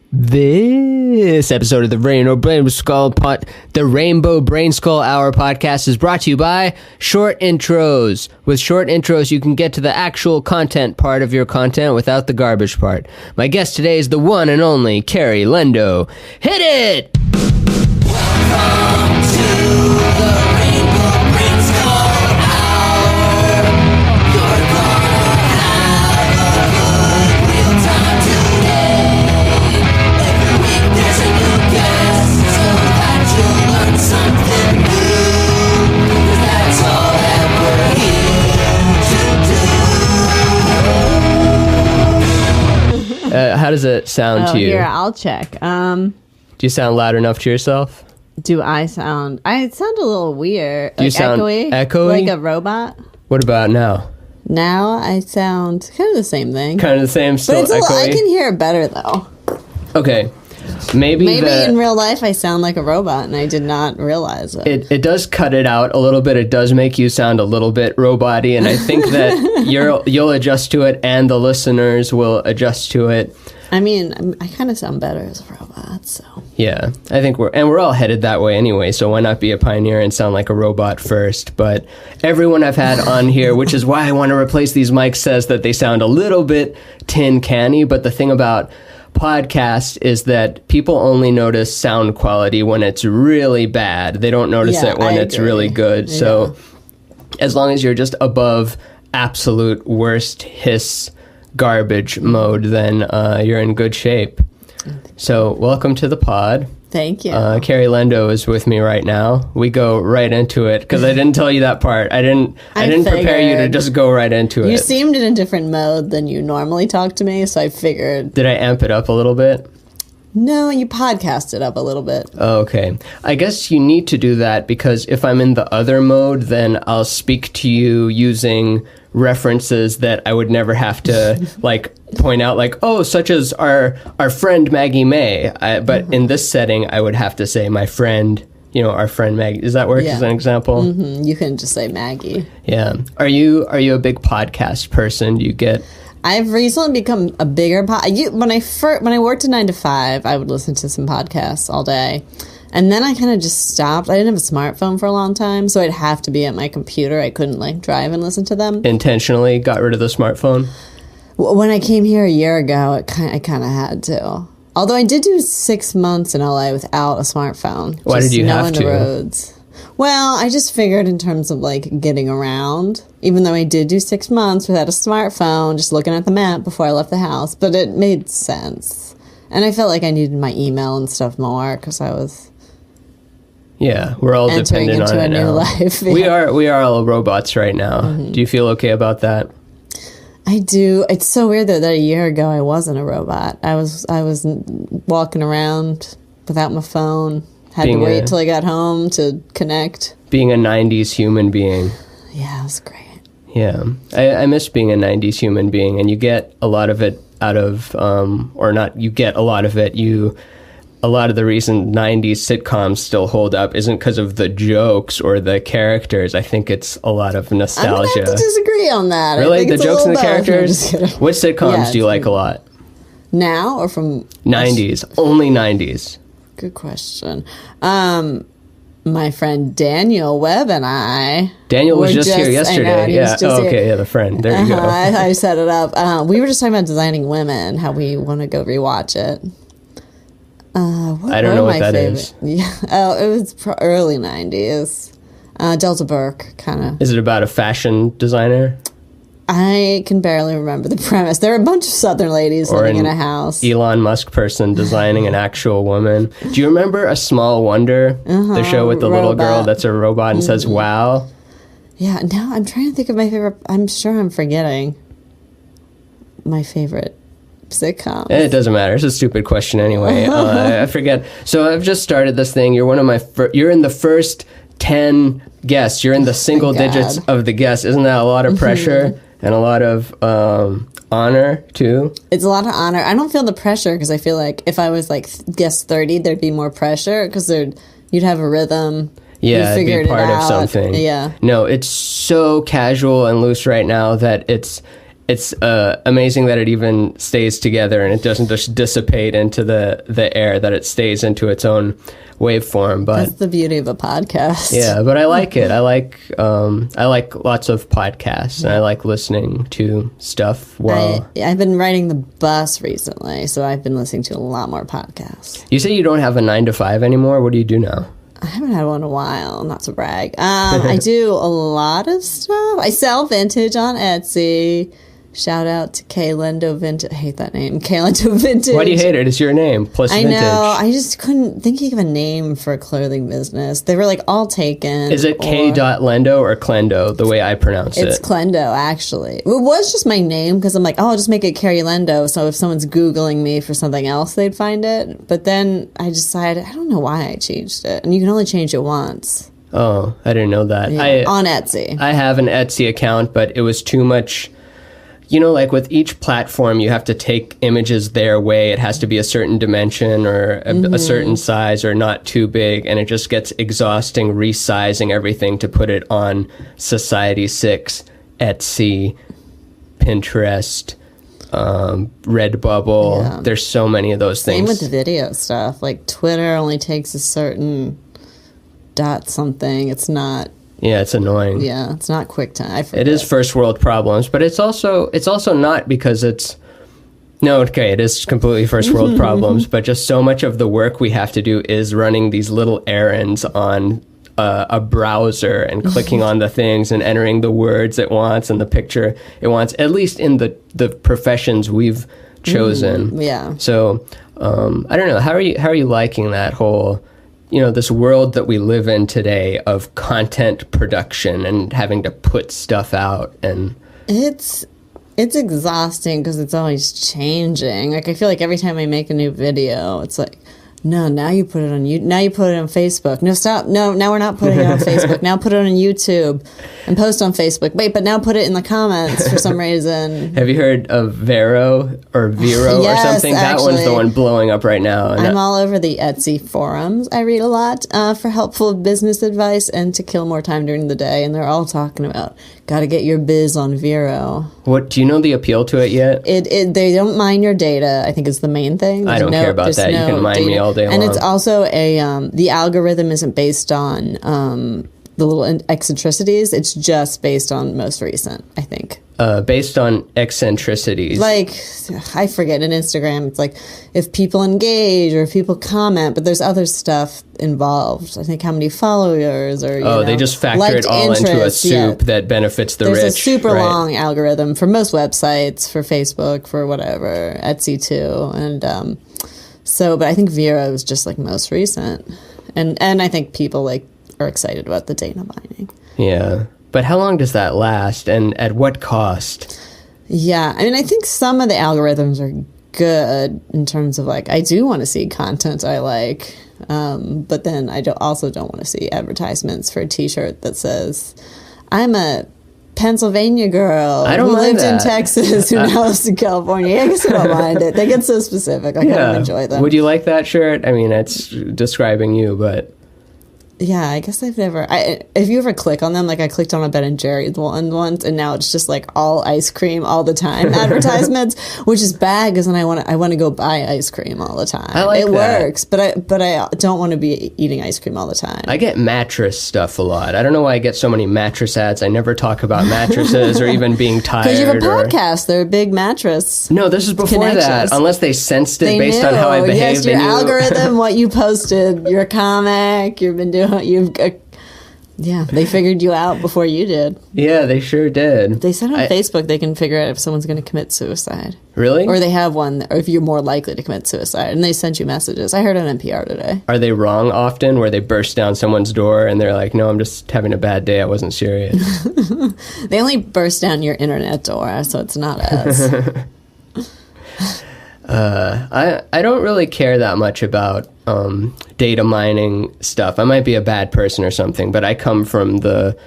This episode of the Rainbow Brainskull Hour podcast is brought to you by Short Intros. With Short Intros, you can get to the actual content part of your content without the garbage part. My guest today is the one and only Kerri Lendo. Hit it! Welcome to the Rainbow Brainskull Hour. You're gonna have a good real time today. Every week there's a new guest, so that you'll learn something new. 'Cause that's all that we're here to do. How does it sound to you? Here, I'll check. Do you sound loud enough to yourself? Do I sound a little weird. Do you sound echoey? Like a robot? What about now? Now I sound kind of the same thing. Kind of the same, still but echoey? I can hear it better, though. Okay. Maybe in real life I sound like a robot, and I did not realize it. It does cut it out a little bit. It does make you sound a little bit robot-y, and I think that you'll adjust to it, and the listeners will adjust to it. I mean, I kind of sound better as a robot, so... Yeah, I think we're all headed that way anyway, so why not be a pioneer and sound like a robot first? But everyone I've had on here, which is why I want to replace these mics, says that they sound a little bit tin canny, but the thing about podcast is that people only notice sound quality when it's really bad. They don't notice it when it's really good. Yeah. So as long as you're just above absolute worst hiss garbage mode, then you're in good shape. So welcome to the pod. Thank you. Kerri Lendo is with me right now. We go right into it because I didn't tell you that part. I didn't prepare you to just go right into it. You seemed in a different mode than you normally talk to me, so I figured. Did I amp it up a little bit? No, you podcast it up a little bit. Oh, okay. I guess you need to do that because if I'm in the other mode, then I'll speak to you using references that I would never have to point out, such as our friend Maggie May. But in this setting, I would have to say my friend, our friend Maggie. Does that work as an example? Mm-hmm. You can just say Maggie. Yeah. Are you a big podcast person? Do you get... I've recently become a bigger when I worked a 9 to 5, I would listen to some podcasts all day. And then I kind of just stopped. I didn't have a smartphone for a long time, so I'd have to be at my computer. I couldn't drive and listen to them. Intentionally got rid of the smartphone? When I came here a year ago, I kind of had to. Although I did do 6 months in LA without a smartphone. Why did you have to? The roads. Well, I just figured in terms of getting around, even though I did do 6 months without a smartphone, just looking at the map before I left the house, but it made sense. And I felt like I needed my email and stuff more because I was... Yeah, we're all dependent on it now. Life. Yeah. We are all robots right now. Mm-hmm. Do you feel okay about that? I do. It's so weird though that a year ago I wasn't a robot. I was walking around without my phone. Had to wait till I got home to connect. Being a 90s human being. Yeah, it was great. Yeah. I miss being a 90s human being, and you get a lot of it out of, or not you get a lot of it, a lot of the reason 90s sitcoms still hold up isn't because of the jokes or the characters. I think it's a lot of nostalgia. I'm going to have to disagree on that. Really? The jokes and the characters? What sitcoms do you like a lot? Now or from... 90s. Only 90s. Good question. My friend Daniel Webb and I... Daniel was just here yesterday. Yeah. Okay. Yeah, the friend. There you go. I set it up. We were just talking about Designing Women, how we want to go rewatch it. I don't know what that is. Yeah. Oh, it was early 90s. Delta Burke, kind of. Is it about a fashion designer? I can barely remember the premise. There are a bunch of Southern ladies living in a house. Elon Musk person designing an actual woman. Do you remember A Small Wonder? The show with the little girl that's a robot and says, wow? Yeah, now I'm trying to think of my favorite. I'm sure I'm forgetting my favorite sitcom. It doesn't matter. It's a stupid question anyway. I forget. So I've just started this thing. You're one of my... you're in the first 10 guests. You're in the single digits of the guests. Isn't that a lot of pressure? And a lot of honor, too? It's a lot of honor. I don't feel the pressure because I feel like if I was guest 30, there'd be more pressure because you'd have a rhythm. Yeah, it'd be part of something. Yeah. No, it's so casual and loose right now that it's amazing that it even stays together and it doesn't just dissipate into the air, that it stays into its own waveform. But that's the beauty of a podcast. Yeah, but I like it. I like lots of podcasts, and I like listening to stuff while... I've been riding the bus recently, so I've been listening to a lot more podcasts. You say you don't have a 9 to 5 anymore? What do you do now? I haven't had one in a while, not to brag. I do a lot of stuff. I sell vintage on Etsy. Shout out to Kerri Lendo Vintage. I hate that name. Kerri Lendo Vintage. Why do you hate it? It's your name, plus I vintage. know. I just couldn't think of a name for a clothing business. They were like all taken. Is it K.Lendo or Clendo, the way I pronounce it? It's Clendo, actually. It was just my name because I'm like, oh, I'll just make it Kerri Lendo. So if someone's Googling me for something else, they'd find it. But then I decided, I don't know why I changed it. And you can only change it once. Oh, I didn't know that. Yeah, on Etsy. I have an Etsy account, but it was too much... You know, like with each platform, you have to take images their way. It has to be a certain dimension or a certain size or not too big. And it just gets exhausting resizing everything to put it on Society6, Etsy, Pinterest, Redbubble. Yeah. There's so many of those things. Same with the video stuff. Like Twitter only takes a certain dot something. It's not... Yeah, it's annoying. Yeah, it's not QuickTime. It is first world problems, but it's also not because it's... No, okay, it is completely first world problems, but just so much of the work we have to do is running these little errands on a browser and clicking on the things and entering the words it wants and the picture it wants, at least in the professions we've chosen. Yeah. So, I don't know, how are you liking that whole... this world that we live in today of content production and having to put stuff out, and it's exhausting because it's always changing. Like I feel like every time I make a new video, it's like, no, now you put it on now you put it on Facebook. No, stop. No, now we're not putting it on Facebook. Now put it on YouTube and post on Facebook. Wait, but now put it in the comments for some reason. Have you heard of Vero or Yes, or something? That actually, one's the one blowing up right now. I'm all over the Etsy forums. I read a lot for helpful business advice and to kill more time during the day. And they're all talking about, got to get your biz on Vero. What, do you know the appeal to it yet? They don't mine your data, I think is the main thing. I don't care about that. You can mine me all day long. And it's also the algorithm isn't based on the little eccentricities. It's just based on most recent, I think. Based on eccentricities. Like, I forget, in Instagram, it's like if people engage or if people comment, but there's other stuff involved. I think how many followers or, they just factor it all into a soup that benefits the rich. There's a super long algorithm for most websites, for Facebook, for whatever, Etsy too. And but I think Vero is just like most recent. And I think people are excited about the data mining. Yeah. But how long does that last, and at what cost? Yeah, I mean, I think some of the algorithms are good in terms of I do want to see content I like, but then I also don't want to see advertisements for a T-shirt that says, "I'm a Pennsylvania girl who lived in Texas who now lives in California." I guess I don't mind it. They get so specific. I kind of enjoy them. Would you like that shirt? I mean, it's describing you, but... Yeah, I guess I've never... if you ever click on them, I clicked on a Ben & Jerry's one once, and now it's just all ice cream all the time advertisements, which is bad because then I want to go buy ice cream all the time. I like it that. works, but I don't want to be eating ice cream all the time. I get mattress stuff a lot. I don't know why I get so many mattress ads. I never talk about mattresses or even being tired. Because you have a podcast. They're a big mattress. No, this is before that. Unless they sensed it based on how I behaved. Yes, your algorithm, what you posted, your comic, you've been doing... they figured you out before you did. Yeah, they sure did. They said on Facebook they can figure out if someone's going to commit suicide. Really? Or they have one, or if you're more likely to commit suicide. And they sent you messages. I heard on NPR today. Are they wrong often, where they burst down someone's door and they're like, no, I'm just having a bad day. I wasn't serious. They only burst down your internet door, so it's not us. I don't really care that much about data mining stuff. I might be a bad person or something, but I come from the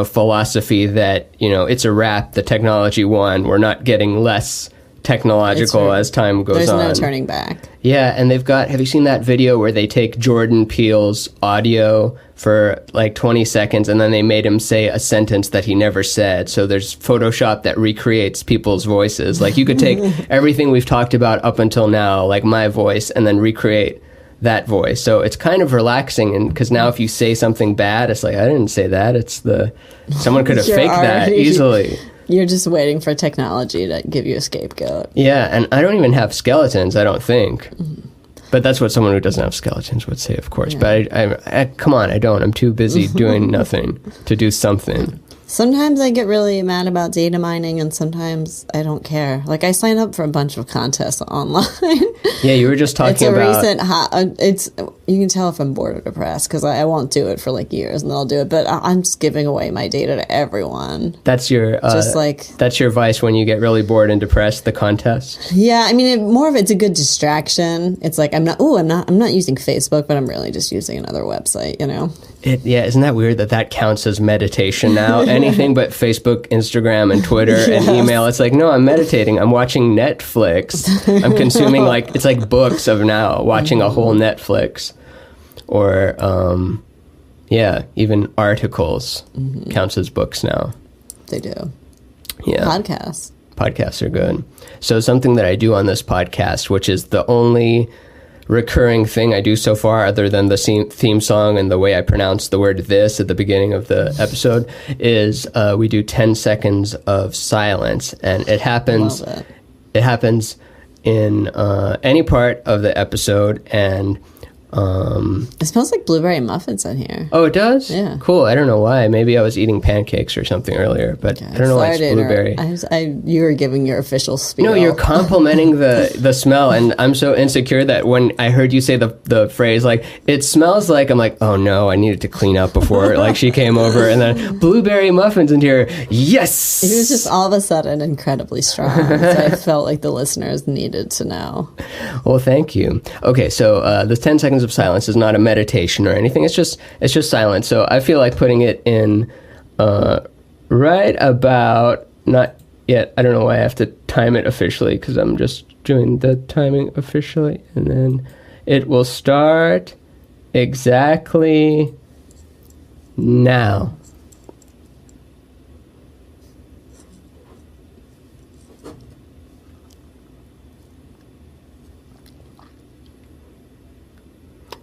philosophy that it's a wrap. The technology won. We're not getting less technological as time goes on. There's no turning back. Yeah, and have you seen that video where they take Jordan Peele's audio for like 20 seconds and then they made him say a sentence that he never said? So there's Photoshop that recreates people's voices. Like you could take everything we've talked about up until now, like my voice, and then recreate that voice. So it's kind of relaxing, and because now if you say something bad, it's like, I didn't say that. Someone could have faked that easily. You're just waiting for technology to give you a scapegoat. Yeah, and I don't even have skeletons, I don't think. But that's what someone who doesn't have skeletons would say, of course. Yeah. But I come on, I don't. I'm too busy doing nothing to do something. Sometimes I get really mad about data mining, and sometimes I don't care. Like, I sign up for a bunch of contests online. Yeah, you were just talking about... you can tell if I'm bored or depressed, because I won't do it for, like, years, and then I'll do it. But I'm just giving away my data to everyone. That's your... that's your vice when you get really bored and depressed, the contest? Yeah, I mean, more of it's a good distraction. It's like, I'm not using Facebook, but I'm really just using another website, you know? Yeah, isn't that weird that counts as meditation now? Anything but Facebook, Instagram, and Twitter and email. It's like, no, I'm meditating. I'm watching Netflix. I'm consuming it's like books of now, watching a whole Netflix. Or, even articles counts as books now. They do. Yeah. Podcasts are good. So something that I do on this podcast, which is the only recurring thing I do so far, other than the theme song and the way I pronounce the word "this" at the beginning of the episode, is we do 10 seconds of silence, and it happens. It happens in any part of the episode, and it smells like blueberry muffins in here. Oh, it does? Yeah. Cool. I don't know why. Maybe I was eating pancakes or something earlier, but I don't know why it's blueberry. You were giving your official spiel. No, you're complimenting the smell, and I'm so insecure that when I heard you say the phrase, like, it smells like, I'm like, oh no, I needed to clean up before like she came over, and then blueberry muffins in here. Yes! It was just all of a sudden incredibly strong. So I felt like the listeners needed to know. Well, thank you. Okay, so the 10 seconds of silence is not a meditation or anything. It's just silence. So I feel like putting it in right about, not yet. I don't know why I have to time it officially, because I'm just doing the timing officially, and then it will start exactly now.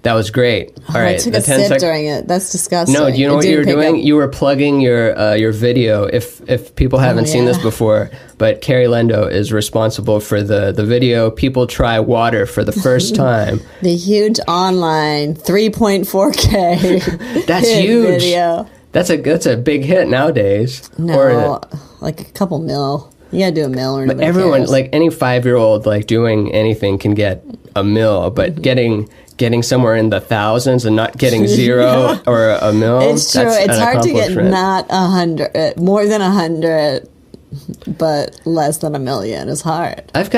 That was great. All right, I took a sip during it. That's disgusting. No, do you know what you were doing? You were plugging your video. If people haven't seen this before, but Kerri Lendo is responsible for the video. People try water for the first time. The huge online 3.4K. That's huge. Video. That's a big hit nowadays. No, like a couple mil. You gotta do a mil or nobody everyone cares. Like any 5-year-old like doing anything can get a mil, but getting somewhere in the thousands and not getting zero or a mil. It's true. It's hard to get not 100, more than 100, but less than 1 million is hard. I've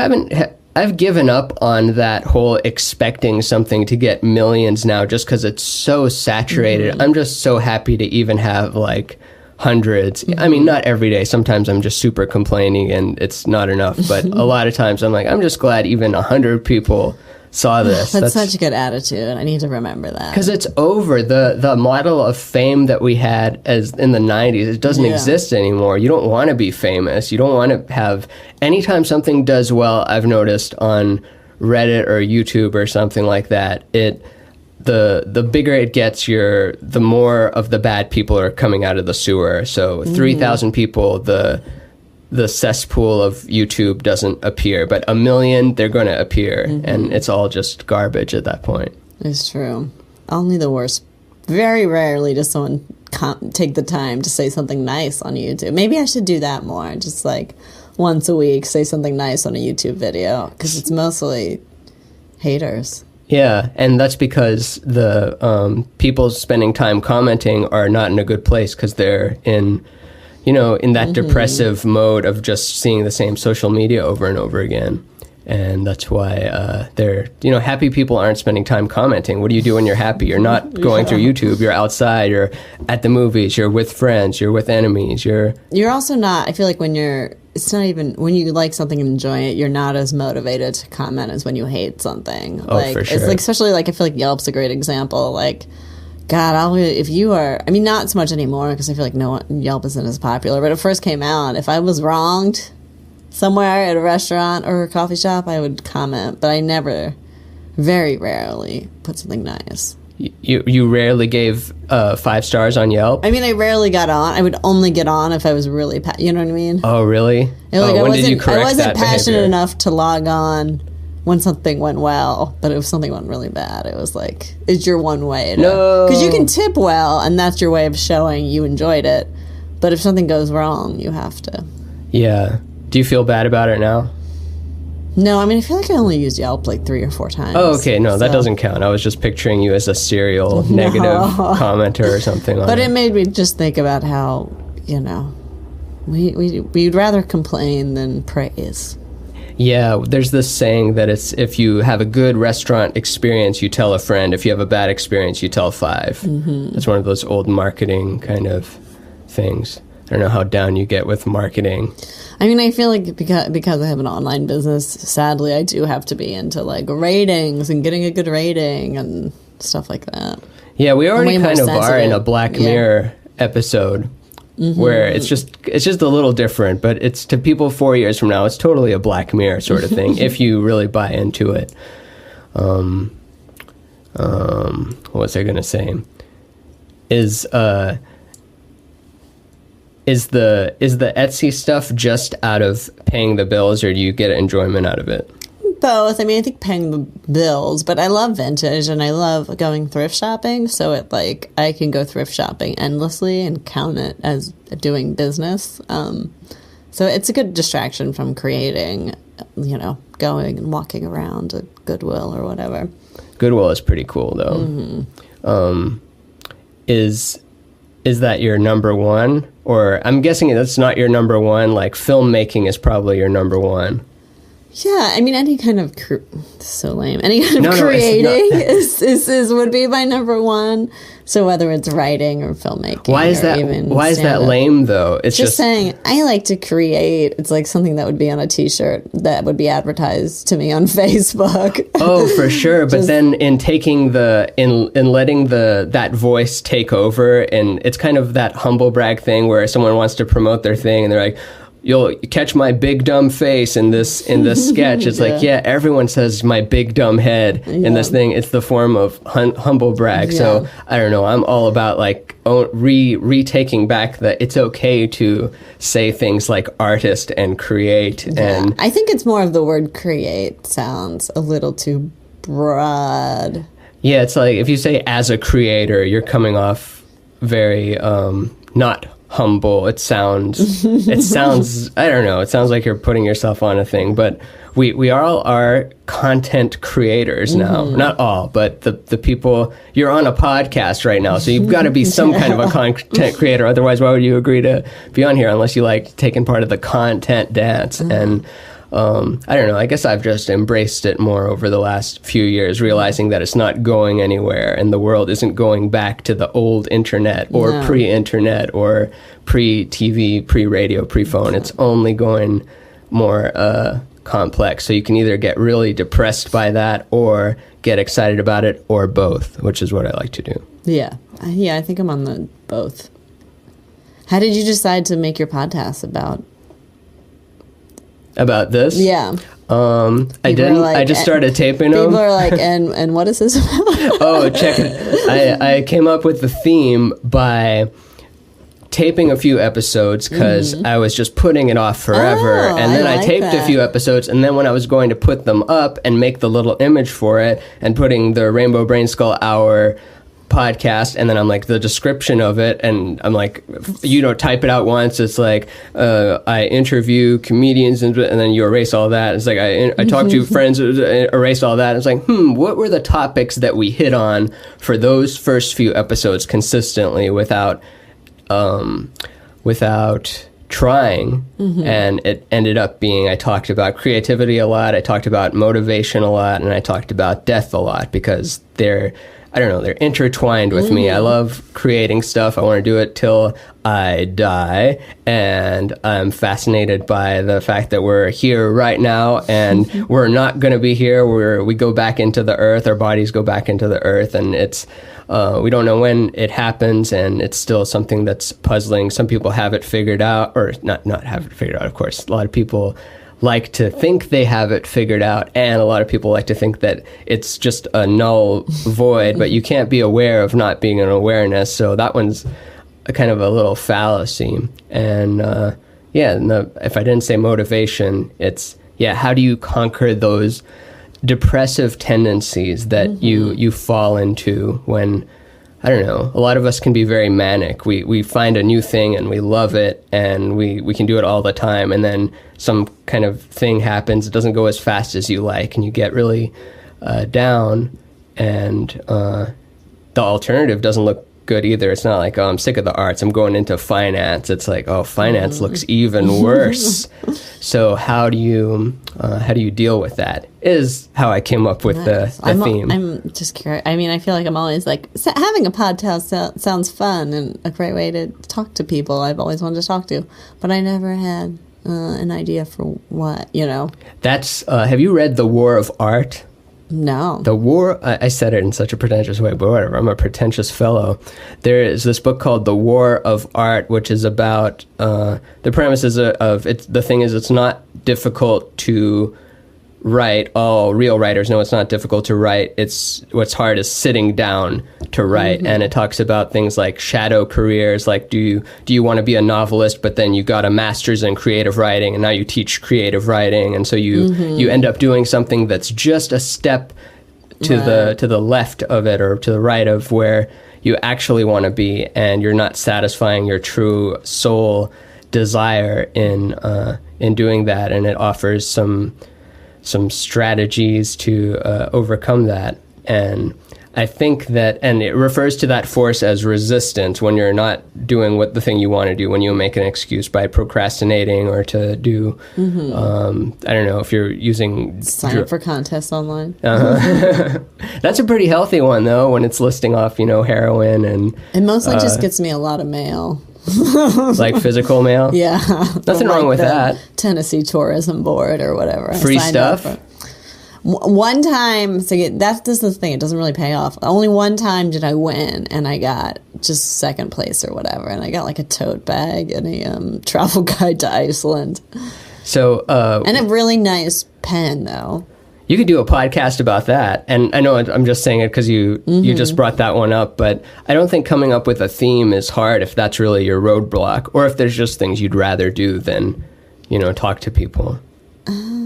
given up on that whole expecting something to get millions now, just because it's so saturated. I'm just so happy to even have like hundreds. I mean, not every day. Sometimes I'm just super complaining and it's not enough. But a lot of times I'm like, I'm just glad even 100 people saw this. That's such a good attitude. I need to remember that. Because it's over. The model of fame that we had as in the 90s, it doesn't exist anymore. You don't want to be famous. You don't want to have... Anytime something does well, I've noticed on Reddit or YouTube or something like that, the bigger it gets, the more of the bad people are coming out of the sewer. So 3,000 people, the cesspool of YouTube doesn't appear, but 1 million, they're going to appear, and it's all just garbage at that point. It's true. Only the worst. Very rarely does someone take the time to say something nice on YouTube. Maybe I should do that more. Just like once a week, say something nice on a YouTube video, because it's mostly haters. Yeah, and that's because the people spending time commenting are not in a good place, because they're in that depressive mode of just seeing the same social media over and over again. And that's why happy people aren't spending time commenting. What do you do when you're happy? You're not going through YouTube. You're outside. You're at the movies. You're with friends. You're with enemies. You're also not, I feel like when you're it's not even when you like something and enjoy it, you're not as motivated to comment as when you hate something. Oh, like for sure. it's like, especially like I feel like Yelp's a great example. Like, God, if you are, I mean, not so much anymore because I feel like Yelp isn't as popular. But it first came out, if I was wronged somewhere at a restaurant or a coffee shop, I would comment. But I never, very rarely, put something nice. You rarely gave 5 stars on Yelp? I mean, I rarely got on. I would only get on if I was really, you know what I mean? Oh, really? When did you correct I wasn't that passionate behavior? enough to log on when something went well, but if something went really bad, it was like, it's your one way to... No! Because you can tip well, and that's your way of showing you enjoyed it. But if something goes wrong, you have to... Yeah. Do you feel bad about it now? No, I mean, I feel like I only used Yelp like 3 or 4 times. Oh, okay. No, that so- doesn't count. I was just picturing you as a serial negative commenter or something. But it made me just think about how, we'd rather complain than praise. Yeah, there's this saying that it's if you have a good restaurant experience, you tell a friend. If you have a bad experience, you tell 5. Mm-hmm. It's one of those old marketing kind of things. I don't know how down you get with marketing. I mean, I feel like because I have an online business, sadly, I do have to be into like ratings and getting a good rating and stuff like that. Yeah, we already way more kind of are in a sensitive. Black Mirror episode where it's just a little different, but it's to people 4 years from now, it's totally a Black Mirror sort of thing if you really buy into it. What was I going to say? Is the Etsy stuff just out of paying the bills, or do you get enjoyment out of it? Both. I mean, I think paying the bills, but I love vintage and I love going thrift shopping. So I can go thrift shopping endlessly and count it as doing business. So it's a good distraction from creating, going and walking around at Goodwill or whatever. Goodwill is pretty cool, though. Mm-hmm. Is that your number one? Or I'm guessing that's not your number one. Like filmmaking is probably your number one. Yeah, I mean, any kind of so lame. Any kind of creating is would be my number one. So whether it's writing or filmmaking, why is that lame though? It's just saying I like to create. It's like something that would be on a T-shirt that would be advertised to me on Facebook. Oh, for sure. But then in taking in letting that voice take over, and it's kind of that humble brag thing where someone wants to promote their thing and they're like, you'll catch my big dumb face in this sketch. It's like, yeah, everyone says my big dumb head in this thing. It's the form of humble brag. Yeah. So I don't know. I'm all about like retaking back that it's okay to say things like artist and create. Yeah. And I think it's more of the word create sounds a little too broad. Yeah, it's like if you say as a creator, you're coming off very not humble. It sounds I don't know, it sounds like you're putting yourself on a thing, but we all are content creators now. Not all, but the people. You're on a podcast right now, so you've got to be some kind of a content creator, otherwise why would you agree to be on here unless you like taking part of the content dance? And I don't know, I guess I've just embraced it more over the last few years, realizing that it's not going anywhere and the world isn't going back to the old internet or pre-internet or pre-TV, pre-radio, pre-phone. It's only going more complex. So you can either get really depressed by that or get excited about it, or both, which is what I like to do. Yeah, I think I'm on the both. How did you decide to make your podcast about this? Yeah. I didn't. Like, I just started taping them. People are like, and what is this about? Oh, check it. I came up with the theme by taping a few episodes because I was just putting it off forever. And then I taped a few episodes, and then when I was going to put them up and make the little image for it and putting the Rainbow Brainskull Hour podcast, and then I'm like the description of it, and I'm like, type it out once. It's like I interview comedians, and then you erase all that. It's like I talk to friends, erase all that. It's like, what were the topics that we hit on for those first few episodes consistently without trying? And it ended up being, I talked about creativity a lot, I talked about motivation a lot, and I talked about death a lot, because I don't know, they're intertwined with me. I love creating stuff. I want to do it till I die. And I'm fascinated by the fact that we're here right now and we're not going to be here. We go back into the earth. Our bodies go back into the earth. And it's, we don't know when it happens. And it's still something that's puzzling. Some people have it figured out, or not have it figured out, of course. A lot of people like to think they have it figured out, and a lot of people like to think that it's just a null void, but you can't be aware of not being an awareness. So that one's a kind of a little fallacy. And if I didn't say motivation, it's, how do you conquer those depressive tendencies that you fall into when, I don't know, a lot of us can be very manic. We find a new thing and we love it and we can do it all the time. And then some kind of thing happens. It doesn't go as fast as you like and you get really down. And the alternative doesn't look good either. It's not like, oh, I'm sick of the arts, I'm going into finance. It's like, oh, finance looks even worse. So how do you deal with that is how I came up with the theme. I'm just curious. I mean, I feel like I'm always like, having a podcast sounds fun and a great way to talk to people I've always wanted to talk to, but I never had an idea for what, That's, have you read The War of Art? No. The War, I said it in such a pretentious way, but whatever, I'm a pretentious fellow. There is this book called The War of Art, which is about, the premise is the thing is, it's not difficult to write. All real writers know it's not difficult to write. It's what's hard is sitting down to write. And it talks about things like shadow careers, like do you want to be a novelist, but then you got a master's in creative writing and now you teach creative writing, and so you end up doing something that's just a step to the left of it or to the right of where you actually want to be, and you're not satisfying your true soul desire in doing that. And it offers some strategies to overcome that. And I think that, and it refers to that force as resistance when you're not doing what the thing you want to do, when you make an excuse by procrastinating or to do, I don't know, if you're using... Sign up for contests online. That's a pretty healthy one, though, when it's listing off, heroin and... It mostly just gets me a lot of mail. Like physical mail? Yeah. Nothing wrong with that. Tennessee Tourism Board or whatever. Free stuff? One time, so this is the thing, it doesn't really pay off. Only one time did I win, and I got just second place or whatever, and I got like a tote bag and a travel guide to Iceland. So, and a really nice pen, though. You could do a podcast about that. And I know I'm just saying it because you just brought that one up, but I don't think coming up with a theme is hard if that's really your roadblock, or if there's just things you'd rather do than, talk to people.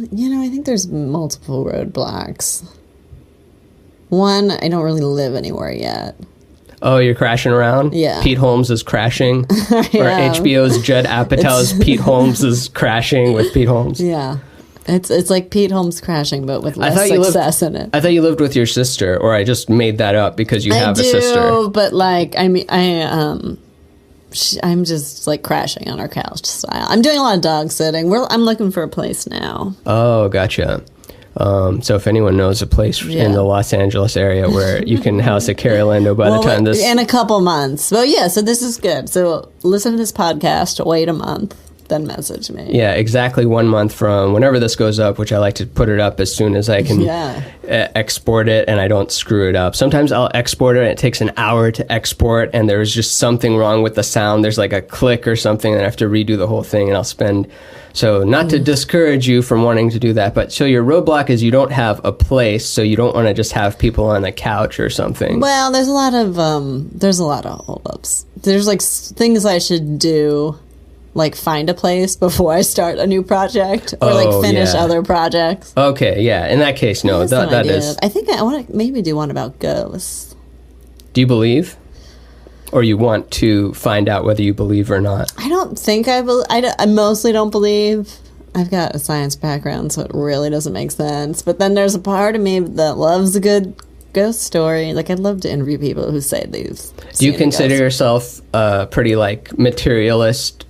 I think there's multiple roadblocks. One, I don't really live anywhere yet. Oh, you're crashing around? Yeah. Pete Holmes is crashing? Or HBO's Judd Apatow's Pete Holmes is crashing with Pete Holmes? Yeah. It's like Pete Holmes crashing, but with less success in it. I thought you lived with your sister, or I just made that up because you have a sister. I do, but I'm just like crashing on our couch style. I'm doing a lot of dog sitting. I'm looking for a place now. Oh, gotcha. So if anyone knows a place in the Los Angeles area where you can house a Kerri Lendo by the time this... In a couple months. Well, yeah, so this is good. So listen to this podcast, wait a month, then message me. Yeah, exactly 1 month from whenever this goes up, which I like to put it up as soon as I can export it and I don't screw it up. Sometimes I'll export it and it takes an hour to export and there's just something wrong with the sound. There's like a click or something and I have to redo the whole thing, and I'll spend... So not to discourage you from wanting to do that, but so your roadblock is you don't have a place, so you don't want to just have people on the couch or something. Well, there's a lot of holdups. There's like things I should do, like find a place before I start a new project, or like finish other projects. Okay, yeah. In that case, no, that is. I think I want to maybe do one about ghosts. Do you believe? Or you want to find out whether you believe or not? I don't think I believe. I mostly don't believe. I've got a science background, so it really doesn't make sense. But then there's a part of me that loves a good ghost story. Like, I'd love to interview people who say they've seen Do you consider yourself pretty, like, materialist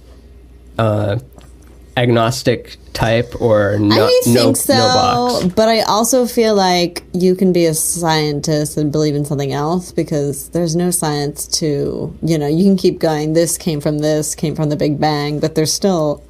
agnostic type, or I think no so, box? but I also feel like you can be a scientist and believe in something else, because there's no science to, you can keep going, this, came from the Big Bang, but there's still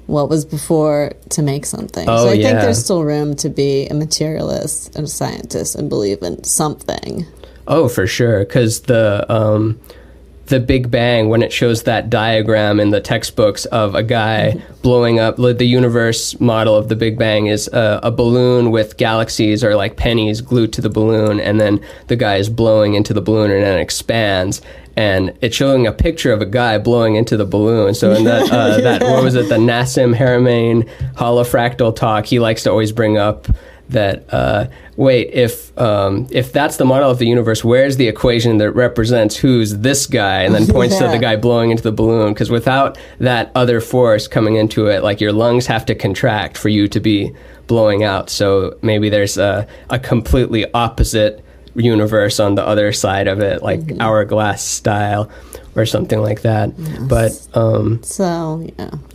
what was before to make something. Oh, so I yeah. think there's still room to be a materialist and a scientist and believe in something. Oh, for sure, because the Big Bang, when it shows that diagram in the textbooks of a guy blowing up, the universe model of the Big Bang is a balloon with galaxies or like pennies glued to the balloon, and then the guy is blowing into the balloon and then it expands. And it's showing a picture of a guy blowing into the balloon. So in that, what was it, the Nassim Haramein holofractal talk, he likes to always bring up that, wait, if that's the model of the universe, where's the equation that represents who's this guy? And then points to the guy blowing into the balloon. Because without that other force coming into it, like your lungs have to contract for you to be blowing out. So maybe there's a completely opposite universe on the other side of it, like hourglass style or something like that. Yes.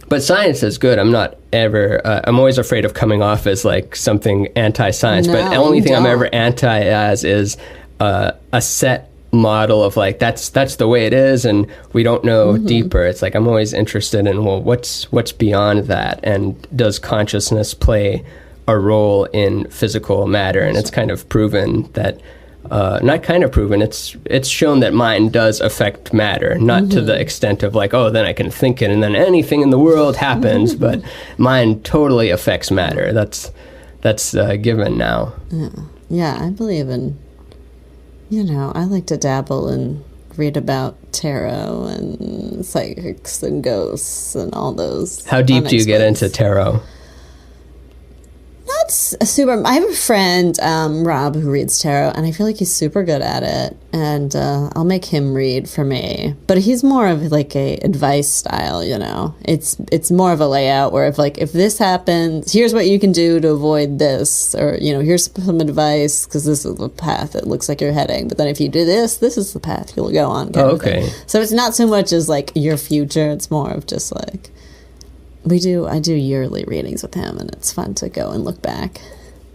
But science is good. I'm not ever I'm always afraid of coming off as like something anti-science, but the only thing I'm ever anti as is a set model of like that's the way it is, and we don't know deeper. It's like I'm always interested in, well, what's beyond that, and does consciousness play a role in physical matter? And it's kind of proven that not kind of proven, it's shown that mind does affect matter, not to the extent of like, oh, then I can think it and then anything in the world happens, but mind totally affects matter. That's given now. Yeah, I believe in, I like to dabble and read about tarot and psychics and ghosts and all those. How deep do you get into tarot? Not super. I have a friend, Rob, who reads tarot, and I feel like he's super good at it. And I'll make him read for me. But he's more of like a advice style, It's more of a layout where if this happens, here's what you can do to avoid this, or here's some advice because this is the path it looks like you're heading. But then if you do this is the path you'll go on. Oh, okay. So it's not so much as like your future. It's more of just like. I do yearly readings with him, and it's fun to go and look back.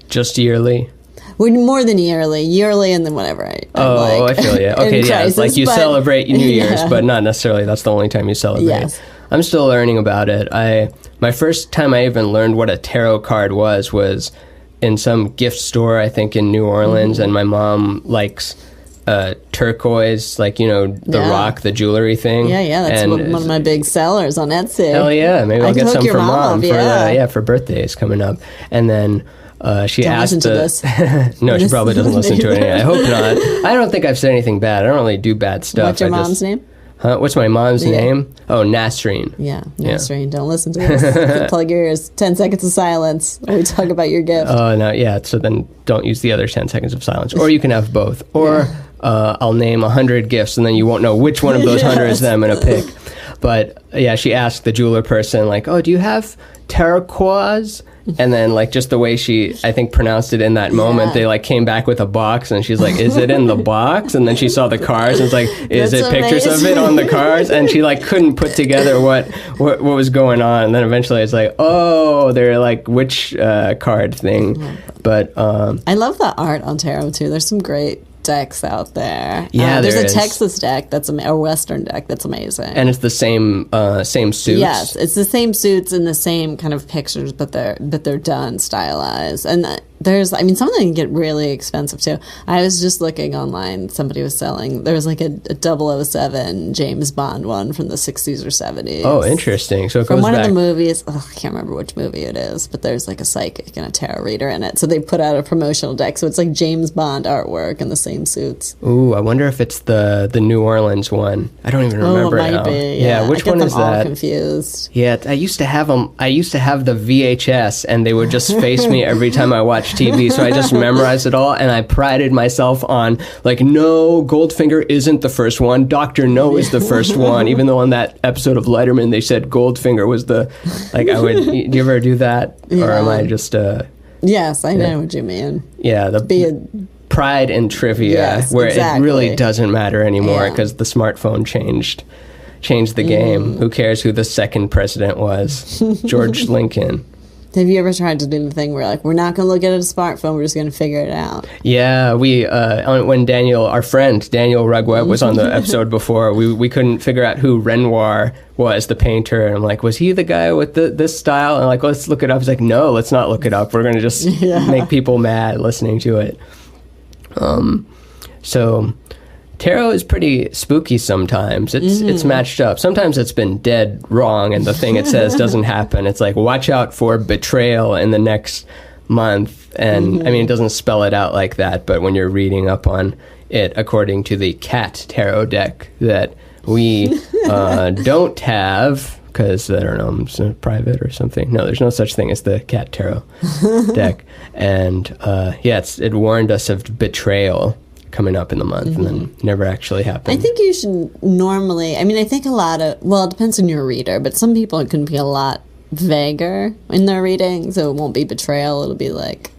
Just yearly? We're more than yearly, and then whatever. I feel you. Okay, yeah, crisis, like you celebrate New Year's, but not necessarily that's the only time you celebrate. Yes. I'm still learning about it. My first time I even learned what a tarot card was in some gift store, I think in New Orleans, and my mom likes turquoise, like the rock, the jewelry thing. Yeah, that's one of my big sellers on Etsy. Hell yeah, maybe I'll get some for mom for birthdays coming up. And then she don't asked listen to this. No, she probably doesn't listen to it anyway. I hope not. I don't think I've said anything bad. I don't really do bad stuff. What's your mom's name? What's my mom's name? Oh, Nasreen. Yeah, Nasreen. Don't listen to this. Plug your ears. 10 seconds of silence when we talk about your gift. Oh, no, yeah. So then don't use the other 10 seconds of silence. Or you can have both. Or I'll name 100 gifts, and then you won't know which one of those 100 is them in a pick. But yeah, she asked the jeweler person, like, oh, do you have turquoise? And then, like, just the way she, I think, pronounced it in that moment, they, like, came back with a box, and she's like, is it in the box? And then she saw the cards, and it's like, is That's it pictures of it on the cards? And she, like, couldn't put together what was going on. And then eventually it's like, oh, they're, like, which card thing? But I love the art on tarot, too. There's some great decks out there. Yeah, there's a is. Texas deck or Western deck that's amazing. And it's the same suits. Yes, it's the same suits and the same kind of pictures, but they're done stylized. And some of them can get really expensive too. I was just looking online. Somebody was selling. There was like a 007 James Bond one from the 60s or 70s. Oh, interesting. So it goes from one back. of the movies. I can't remember which movie it is, but there's like a psychic and a tarot reader in it. So they put out a promotional deck. So it's like James Bond artwork and the same suits. Ooh, I wonder if it's the New Orleans one. I don't even remember it might now. be. Yeah, which one is I get them all that? confused. Yeah, I used to have them. I used to have the VHS, and they would just face me every time I watched TV. So I just memorized it all, and I prided myself on, like, no, Goldfinger isn't the first one. Dr. No is the first one, even though on that episode of Letterman they said Goldfinger was the, like, I would, do you ever do that? Yeah. Or am I just, Yes, I know what you mean. yeah, pride in trivia, Yes, where exactly. it really doesn't matter anymore because the smartphone changed changed the game. Who cares who the second president was? George Lincoln. Have you ever tried to do the thing where, like, we're not going to look at a smartphone, we're just going to figure it out? Yeah, we when Daniel, our friend Daniel Rugweb, was on the episode before, we couldn't figure out who Renoir was, the painter, and I'm like, was he the guy with this style? And I'm like, let's look it up. He's like, no, let's not look it up. We're going to just make people mad listening to it. So tarot is pretty spooky sometimes. It's matched up. Sometimes it's been dead wrong and the thing it says doesn't happen. It's like, watch out for betrayal in the next month. And I mean, it doesn't spell it out like that, but when you're reading up on it, according to the cat tarot deck that we don't have, because, I don't know, it's private or something. No, there's no such thing as the cat tarot deck. And it warned us of betrayal coming up in the month, and then never actually happened. I think you should normally, I mean, I think it depends on your reader, but some people can be a lot vaguer in their reading, so it won't be betrayal. It'll be like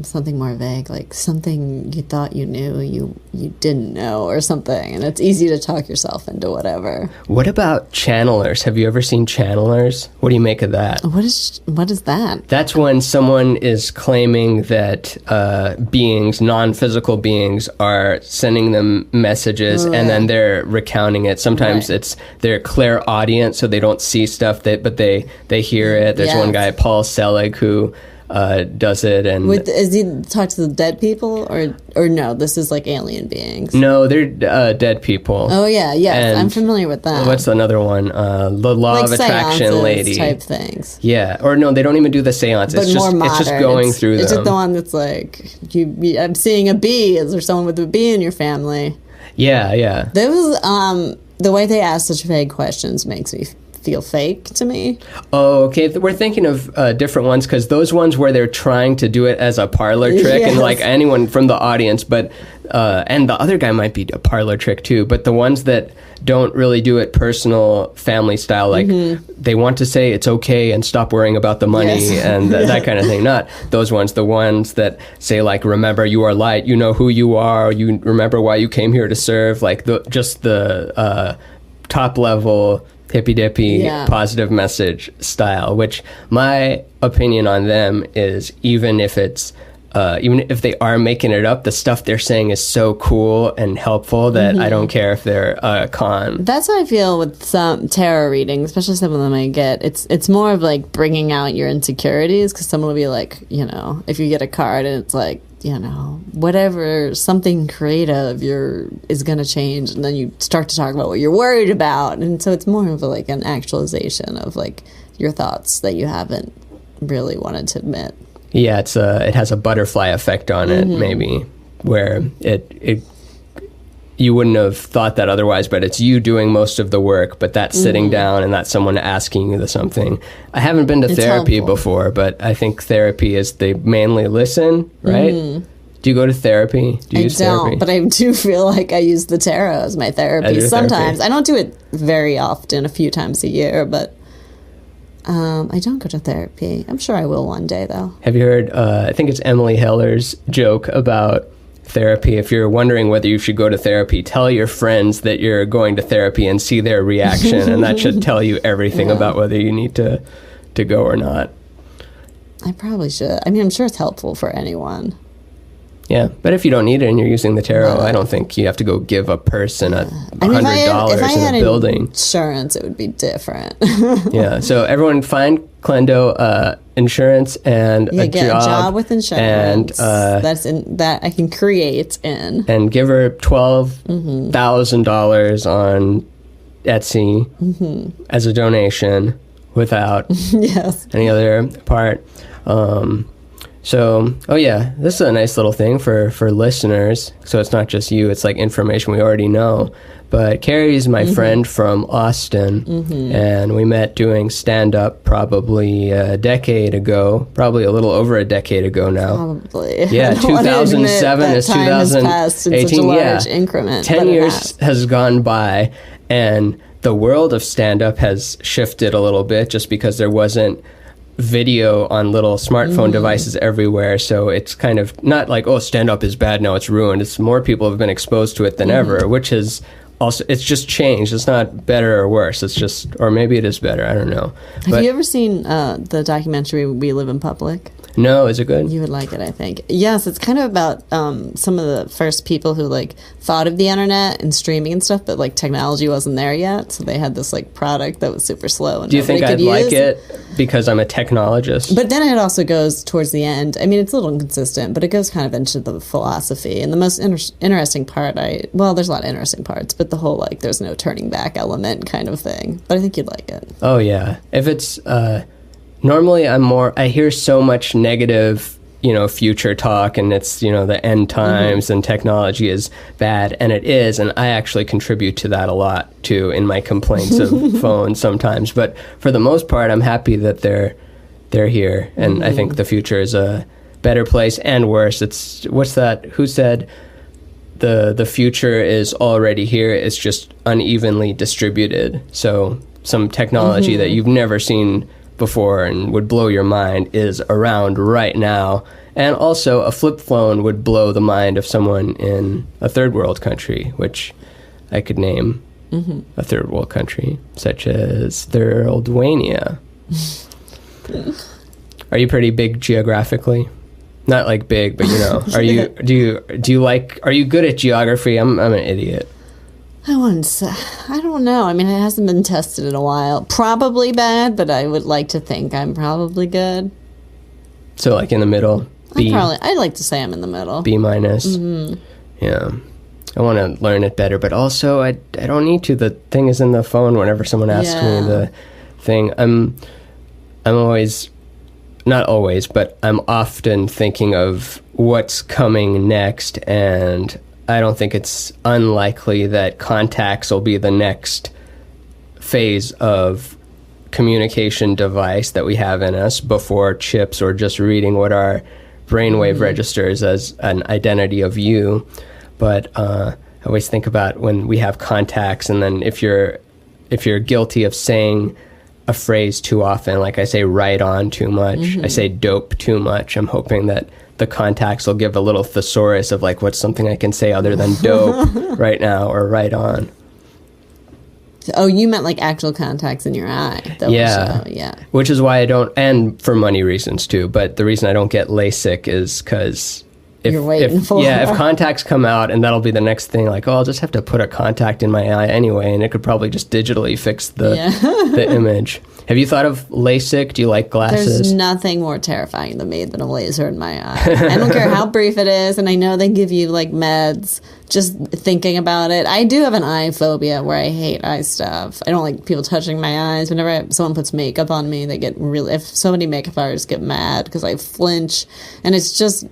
something more vague, like something you thought you knew you didn't know or something, and it's easy to talk yourself into whatever. What about channelers? Have you ever seen channelers? What do you make of that? What is that? That's when someone is claiming that non-physical beings are sending them messages, and then they're recounting it. Sometimes it's they're clairaudient, so they don't see stuff, but they hear it. There's one guy, Paul Selig, who does it, and is he talk to the dead people or no? This is like alien beings. No, they're dead people. Oh yeah, yes, and I'm familiar with that. What's another one? The law of attraction lady type things. Yeah, or no, they don't even do the seance. But it's more just modern. it's just going through them. It's just the one that's like I'm seeing a bee. Is there someone with a bee in your family? Yeah. There was the way they ask such vague questions makes me feel fake to me. Oh, okay. We're thinking of different ones, because those ones where they're trying to do it as a parlor trick, and like anyone from the audience, but and the other guy might be a parlor trick too, but the ones that don't really do it personal family style, like they want to say it's okay and stop worrying about the money and that kind of thing. Not those ones, the ones that say like, remember you are light, you know who you are, you remember why you came here to serve, like the top level hippy-dippy positive message style, which my opinion on them is even if they are making it up, the stuff they're saying is so cool and helpful that I don't care if they're a con. That's how I feel with some tarot readings, especially some of them I get. It's more of like bringing out your insecurities, because someone will be like, if you get a card and it's like, whatever, something creative is going to change, and then you start to talk about what you're worried about, and so it's more of like an actualization of like your thoughts that you haven't really wanted to admit. Yeah, it has a butterfly effect on it, maybe, where it you wouldn't have thought that otherwise, but it's you doing most of the work, but that's sitting down and that's someone asking you something. I haven't been to therapy before, but I think therapy is they mainly listen, right? Do you go to therapy? Do you use therapy? But I do feel like I use the tarot as my therapy sometimes. I don't do it very often, a few times a year, but I don't go to therapy. I'm sure I will one day, though. Have you heard, I think it's Emily Heller's joke about therapy? If you're wondering whether you should go to therapy, tell your friends that you're going to therapy and see their reaction, and that should tell you everything about whether you need to go or not. I probably should. I mean, I'm sure it's helpful for anyone. Yeah, but if you don't need it and you're using the tarot, I don't think you have to go give a person $100 in a building. Insurance, it would be different. Yeah, so everyone find Clendo insurance and get a job with insurance, and that I can create in, and give her $12,000 on Etsy as a donation without any other part. So, this is a nice little thing for listeners. So it's not just you, it's like information we already know. But Kerri's my friend from Austin, and we met doing stand-up probably a decade ago, probably a little over a decade ago now. Probably. Yeah, 2007 is 2018. Large increment. 10 years has gone by, and the world of stand-up has shifted a little bit just because there wasn't video on little smartphone devices everywhere, so it's kind of not like, stand-up is bad, now it's ruined. It's more people have been exposed to it than ever, which has also, it's just changed. It's not better or worse. It's just, or maybe it is better. I don't know. Have you ever seen the documentary We Live in Public? No, is it good? You would like it, I think. Yes, it's kind of about some of the first people who like thought of the internet and streaming and stuff, but like technology wasn't there yet, so they had this like product that was super slow. And do you think I'd like it because I'm a technologist? But then it also goes towards the end. I mean, it's a little inconsistent, but it goes kind of into the philosophy. And the most interesting part, well, there's a lot of interesting parts, but the whole like there's no turning back element kind of thing. But I think you'd like it. Oh yeah, if it's. Normally, I hear so much negative, future talk, and it's, the end times and technology is bad, and it is, and I actually contribute to that a lot, too, in my complaints of phones sometimes. But for the most part, I'm happy that they're here, and I think the future is a better place and worse. It's, what's that? Who said the future is already here, it's just unevenly distributed. So some technology that you've never seen before and would blow your mind is around right now. And also a flip phone would blow the mind of someone in a third world country, which I could name a third world country, such as Thirlwania. Are you pretty big geographically? Not like big, but are you are you good at geography? I'm an idiot. I wouldn't say. I don't know. I mean, it hasn't been tested in a while. Probably bad, but I would like to think I'm probably good. So, like in the middle? I'd like to say I'm in the middle. B minus? Yeah. I want to learn it better, but also I don't need to. The thing is in the phone whenever someone asks me the thing. I'm always, not always, but I'm often thinking of what's coming next, and I don't think it's unlikely that contacts will be the next phase of communication device that we have in us before chips or just reading what our brainwave registers as an identity of you. But I always think about when we have contacts, and then if you're guilty of saying a phrase too often, like I say right on too much, I say dope too much, I'm hoping that the contacts will give a little thesaurus of like what's something I can say other than dope right now or right on. Oh, you meant like actual contacts in your eye. Yeah. Which is why I don't, and for money reasons too, but the reason I don't get LASIK is because if contacts come out, and that'll be the next thing, like, I'll just have to put a contact in my eye anyway, and it could probably just digitally fix the image. Have you thought of LASIK? Do you like glasses? There's nothing more terrifying to me than a laser in my eye. I don't care how brief it is, and I know they give you like meds. Just thinking about it, I do have an eye phobia where I hate eye stuff. I don't like people touching my eyes. Whenever someone puts makeup on me, they get really. If so many makeup artists get mad because I flinch, and it's just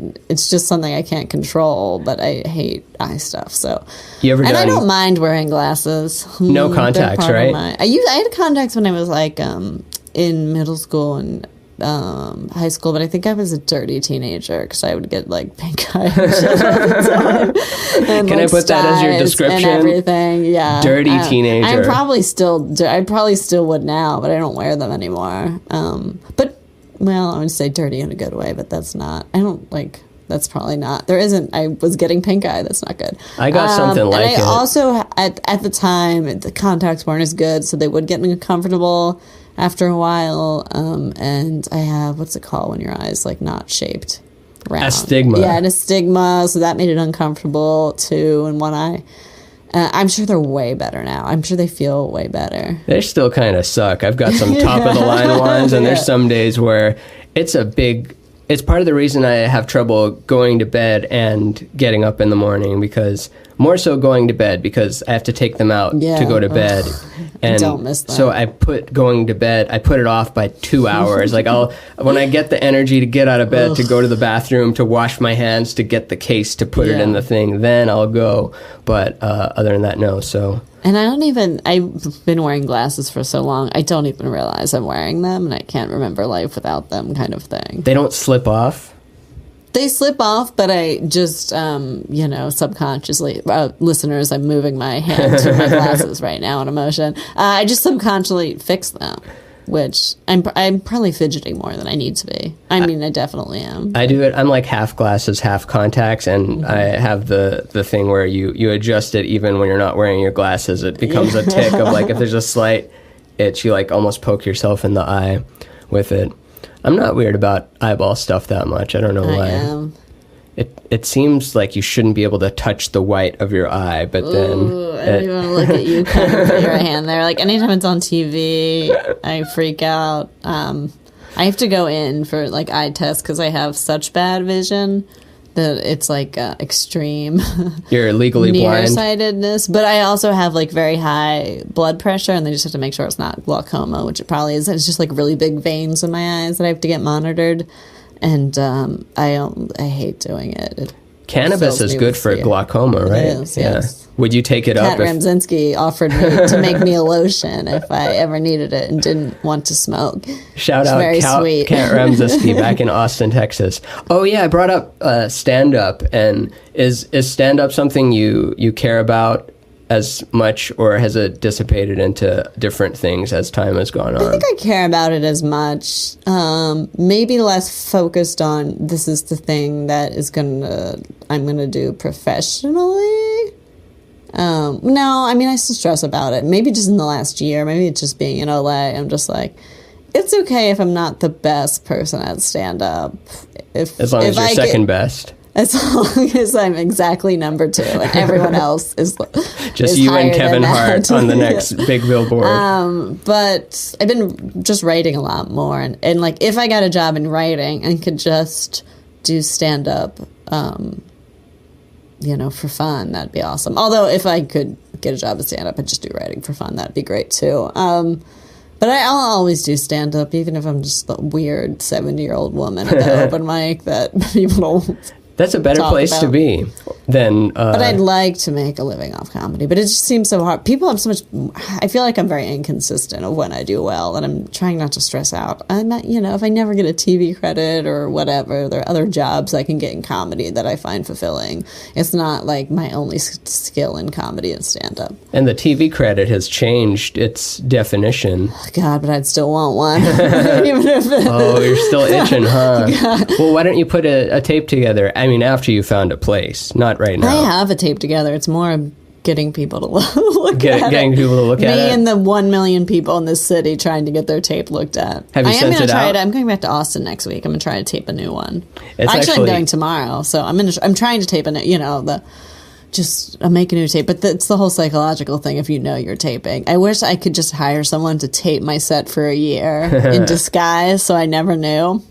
something I can't control. But I hate eye stuff. So, I don't mind wearing glasses. No contacts, right? I had contacts when I was like in middle school and high school, but I think I was a dirty teenager because I would get like pink eye all the time. And, Can I put that as your description? And everything, yeah. Dirty teenager. I probably still would now, but I don't wear them anymore. But I would say dirty in a good way, but that's not. I don't like. That's probably not. There isn't. I was getting pink eye. That's not good. I got something like it. And I also, at the time, the contacts weren't as good, so they would get me uncomfortable after a while. And I have, what's it called when your eye's like not shaped? Round. Astigma. Yeah, an astigma. So that made it uncomfortable too in one eye. I'm sure they're way better now. I'm sure they feel way better. They still kind of suck. I've got some top of the line ones, and there's some days where it's part of the reason I have trouble going to bed and getting up in the morning, because more so going to bed because I have to take them out to go to bed. And I don't miss that. So I put going to bed, I put it off by 2 hours. Like when I get the energy to get out of bed, to go to the bathroom, to wash my hands, to get the case, to put it in the thing, then I'll go. But other than that, no. So. And I've been wearing glasses for so long, I don't even realize I'm wearing them, and I can't remember life without them kind of thing. They don't slip off? They slip off, but I just, subconsciously, listeners, I'm moving my hand to my glasses right now in emotion. I just subconsciously fix them. which I'm probably fidgeting more than I need to be. I mean, I definitely am. I do it. I'm like half glasses, half contacts, and I have the thing where you adjust it even when you're not wearing your glasses. It becomes a tick of like if there's a slight itch, you like almost poke yourself in the eye with it. I'm not weird about eyeball stuff that much. I don't know why. I am. It seems like you shouldn't be able to touch the white of your eye, but then... Ooh, I don't even want to look at you kind of put your hand there. Like, anytime it's on TV, I freak out. I have to go in for, like, eye tests because I have such bad vision that it's, like, extreme... You're legally blind? Nearsightedness. But I also have, like, very high blood pressure, and they just have to make sure it's not glaucoma, which it probably is. It's just, like, really big veins in my eyes that I have to get monitored. And I hate doing it. Cannabis is good for glaucoma, right? It is, yes. Would you take it up? Kat Ramzinski offered me to make me a lotion if I ever needed it and didn't want to smoke. Shout out Kat Ramzinski back in Austin, Texas. Oh yeah, I brought up stand-up. And is stand-up something you care about as much, or has it dissipated into different things as time has gone on? I think I care about it as much. Maybe less focused on this is the thing that I'm gonna do professionally. No, I mean I still stress about it. Maybe just in the last year. Maybe it's just being in LA. I'm just like, it's okay if I'm not the best person at stand up. As long as you're second best. As long as I'm exactly number 2 and everyone else is just you and Kevin Hart on the next big billboard. But I've been just writing a lot more, and like if I got a job in writing and could just do stand up, for fun, that'd be awesome. Although if I could get a job at stand up and just do writing for fun, that'd be great too. But I'll always do stand up, even if I'm just the weird 70-year-old woman at the open mic that people don't. That's a better place to be than... But I'd like to make a living off comedy. But it just seems so hard. People have so much... I feel like I'm very inconsistent of when I do well, and I'm trying not to stress out. I'm not, if I never get a TV credit or whatever, there are other jobs I can get in comedy that I find fulfilling. It's not like my only skill in comedy is stand-up. And the TV credit has changed its definition. Oh, God, but I'd still want one. Even if oh, you're still itching, huh? God. Well, why don't you put a tape together? I mean, after you found a place, not right now. I have a tape together. It's more getting people to look at it. Getting people to look at it? Me and the 1 million people in this city trying to get their tape looked at. Have you sent it out? I'm going back to Austin next week. I'm going to try to tape a new one. Actually, I'm going tomorrow, so I'm trying to tape a new, I'll make a new tape. But it's the whole psychological thing if you know you're taping. I wish I could just hire someone to tape my set for a year in disguise so I never knew.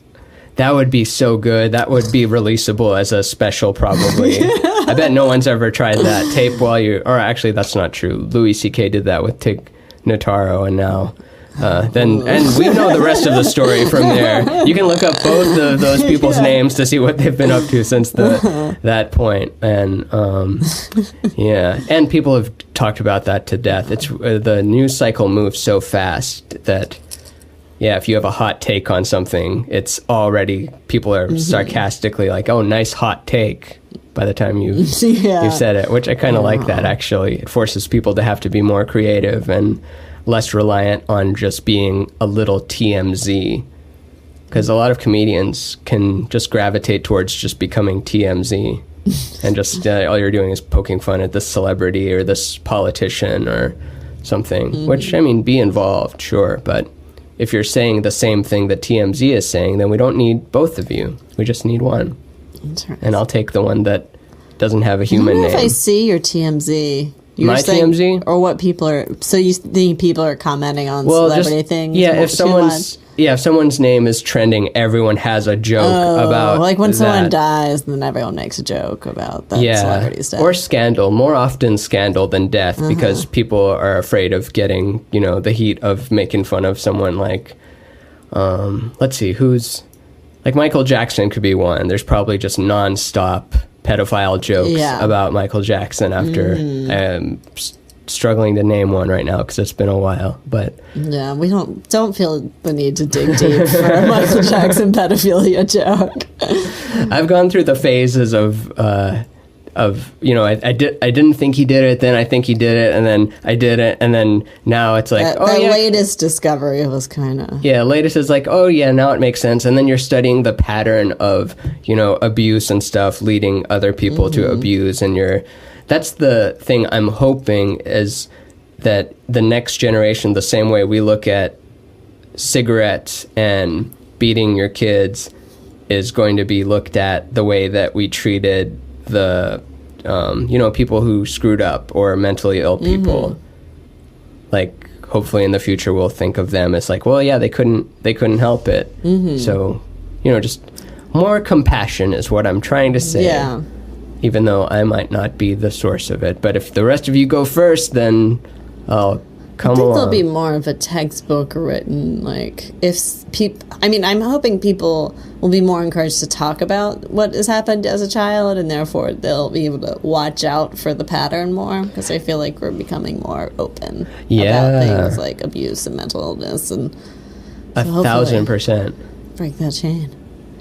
That would be so good. That would be releasable as a special, probably. I bet no one's ever tried that. Tape while you... Or actually, that's not true. Louis C.K. did that with Tig Notaro, and now... and we know the rest of the story from there. You can look up both of those people's names to see what they've been up to since that point. And, yeah. And people have talked about that to death. It's the news cycle moves so fast that... Yeah, if you have a hot take on something, it's already, people are sarcastically like, oh, nice hot take by the time you've said it, which I kind of like that, actually. It forces people to have to be more creative and less reliant on just being a little TMZ. Because a lot of comedians can just gravitate towards just becoming TMZ. And just all you're doing is poking fun at this celebrity or this politician or something. Which, I mean, be involved, sure, but... If you're saying the same thing that TMZ is saying, then we don't need both of you. We just need one. And I'll take the one that doesn't have a human name. If I see your TMZ, my TMZ, or what people are. So you think people are commenting on celebrity things? Yeah, if someone's name is trending, everyone has a joke about like when that. someone dies, then everyone makes a joke about that celebrity's death. Or scandal. More often scandal than death, because people are afraid of getting the heat of making fun of someone like let's see, who's like Michael Jackson could be one. There's probably just nonstop pedophile jokes about Michael Jackson after struggling to name one right now because it's been a while, but yeah, we don't feel the need to dig deep for a Michael Jackson pedophilia joke. I've gone through the phases of of, you know, I didn't think he did it, then I think he did it, and then I did it, and then now it's like, that latest discovery was kind of... Yeah, latest is like, oh yeah, now it makes sense. And then you're studying the pattern of, you know, abuse and stuff leading other people to abuse, and that's the thing I'm hoping is that the next generation, the same way we look at cigarettes and beating your kids, is going to be looked at the way that we treated the you know, people who screwed up or mentally ill people. Like, hopefully in the future we'll think of them as like, well, yeah, they couldn't help it. So, you know, just more compassion is what I'm trying to say. Yeah. Even though I might not be the source of it, but if the rest of you go first, then I'll come along. There'll be more of a textbook written, like, if people... I mean, I'm hoping people will be more encouraged to talk about what has happened as a child, and therefore they'll be able to watch out for the pattern more, because I feel like we're becoming more open about things like abuse and mental illness, and so 1,000%. break that chain.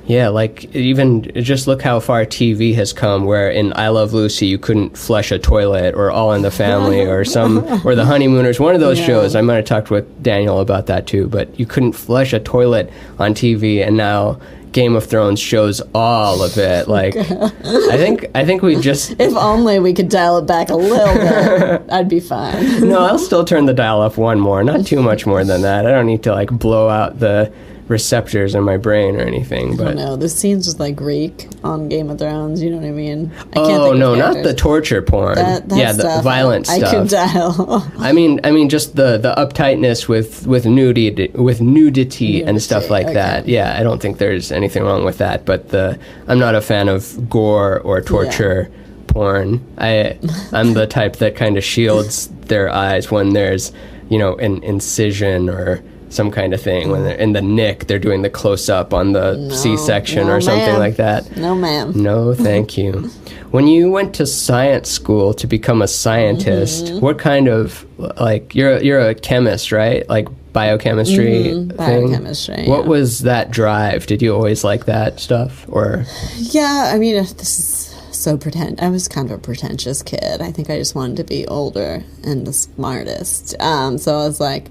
Yeah, like, even just look how far TV has come, where in I Love Lucy you couldn't flush a toilet, or All in the Family, or The Honeymooners, one of those shows. I might have talked with Daniel about that too, but you couldn't flush a toilet on TV, and now Game of Thrones shows all of it. Like, I think we just... If only we could dial it back a little bit, I'd be fine. No, I'll still turn the dial up one more, not too much more than that. I don't need to, like, blow out the receptors in my brain or anything. But I don't know. The scenes just like Greek on Game of Thrones. You know what I mean? Oh no, not the torture porn. Yeah, the violent stuff. I could dial. I mean, just the uptightness with nudity and stuff like that. Yeah, I don't think there's anything wrong with that. But I'm not a fan of gore or torture porn. I'm the type that kind of shields their eyes when there's, you know, an incision or some kind of thing. When they're in the nick, they're doing the close-up on the C-section or something like that. No, ma'am. No, thank you. When you went to science school to become a scientist, what kind of, like, you're a chemist, right? Like biochemistry thing? Biochemistry, What was that drive? Did you always like that stuff? Or? Yeah, I mean, this is so I was kind of a pretentious kid. I think I just wanted to be older and the smartest. So I was like,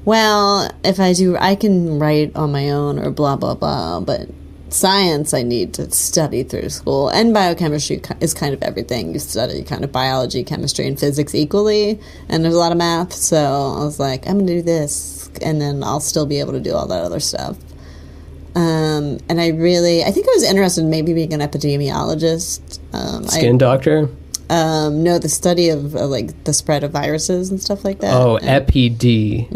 well, if I can write on my own or blah, blah, blah, but science I need to study through school. And biochemistry is kind of everything. You study kind of biology, chemistry, and physics equally, and there's a lot of math. So I was like, I'm going to do this, and then I'll still be able to do all that other stuff. And I think I was interested in maybe being an epidemiologist. Skin doctor? No, the study of like the spread of viruses and stuff like that. Oh, EpiD.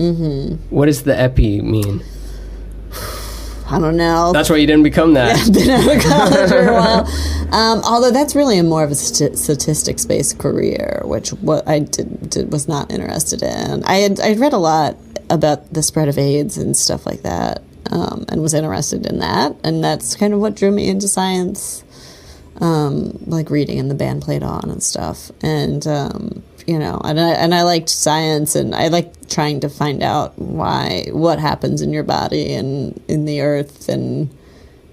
What does the epi mean? I don't know. That's why you didn't become that. I've been out of college for a while. Although that's really more of a statistics-based career, which what I was not interested in. I'd read a lot about the spread of AIDS and stuff like that, and was interested in that, and that's kind of what drew me into science. Like reading, and the band played on and stuff, and you know, and I liked science, and I liked trying to find out what happens in your body and in the earth and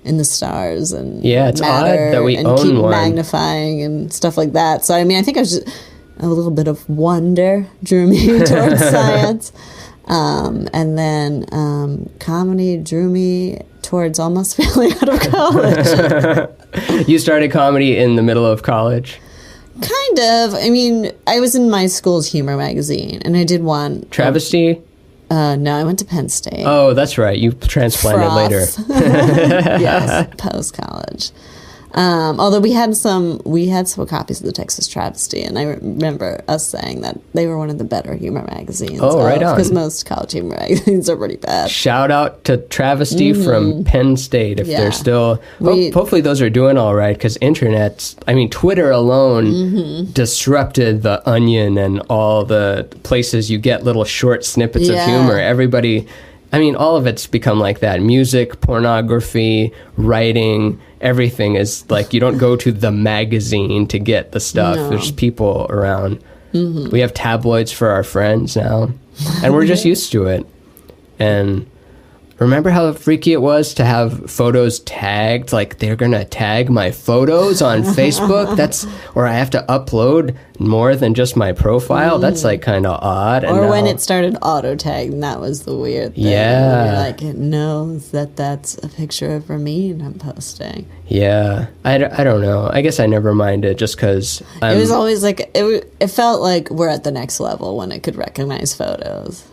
in the stars and it's matter, odd that we and own keep one. Magnifying and stuff like that. So I mean, I think I was just a little bit of wonder drew me towards science, and then comedy drew me towards almost failing out of college. You started comedy in the middle of college? Kind of. I mean, I was in my school's humor magazine, and I did one. Travesty? No, I went to Penn State. Oh, that's right. You transplanted later. Yes, post-college. Although we had some copies of the Texas Travesty, and I remember us saying that they were one of the better humor magazines. Oh, right on. Because most college humor magazines are pretty bad. Shout out to Travesty from Penn State if they're still... hopefully those are doing all right, because Twitter alone disrupted the Onion and all the places you get little short snippets of humor. Everybody... all of it's become like that. Music, pornography, writing... Everything is like, you don't go to the magazine to get the stuff. No. There's people around. We have tabloids for our friends now, and we're just used to it. And remember how freaky it was to have photos tagged? Like, they're going to tag my photos on Facebook? Or I have to upload more than just my profile? That's like kind of odd. Or when it started auto-tagging, that was the weird thing. Yeah. You're like, it knows that that's a picture of Ramin I'm posting. Yeah. I don't know. I guess I never minded just because It was always like, it felt like we're at the next level when it could recognize photos.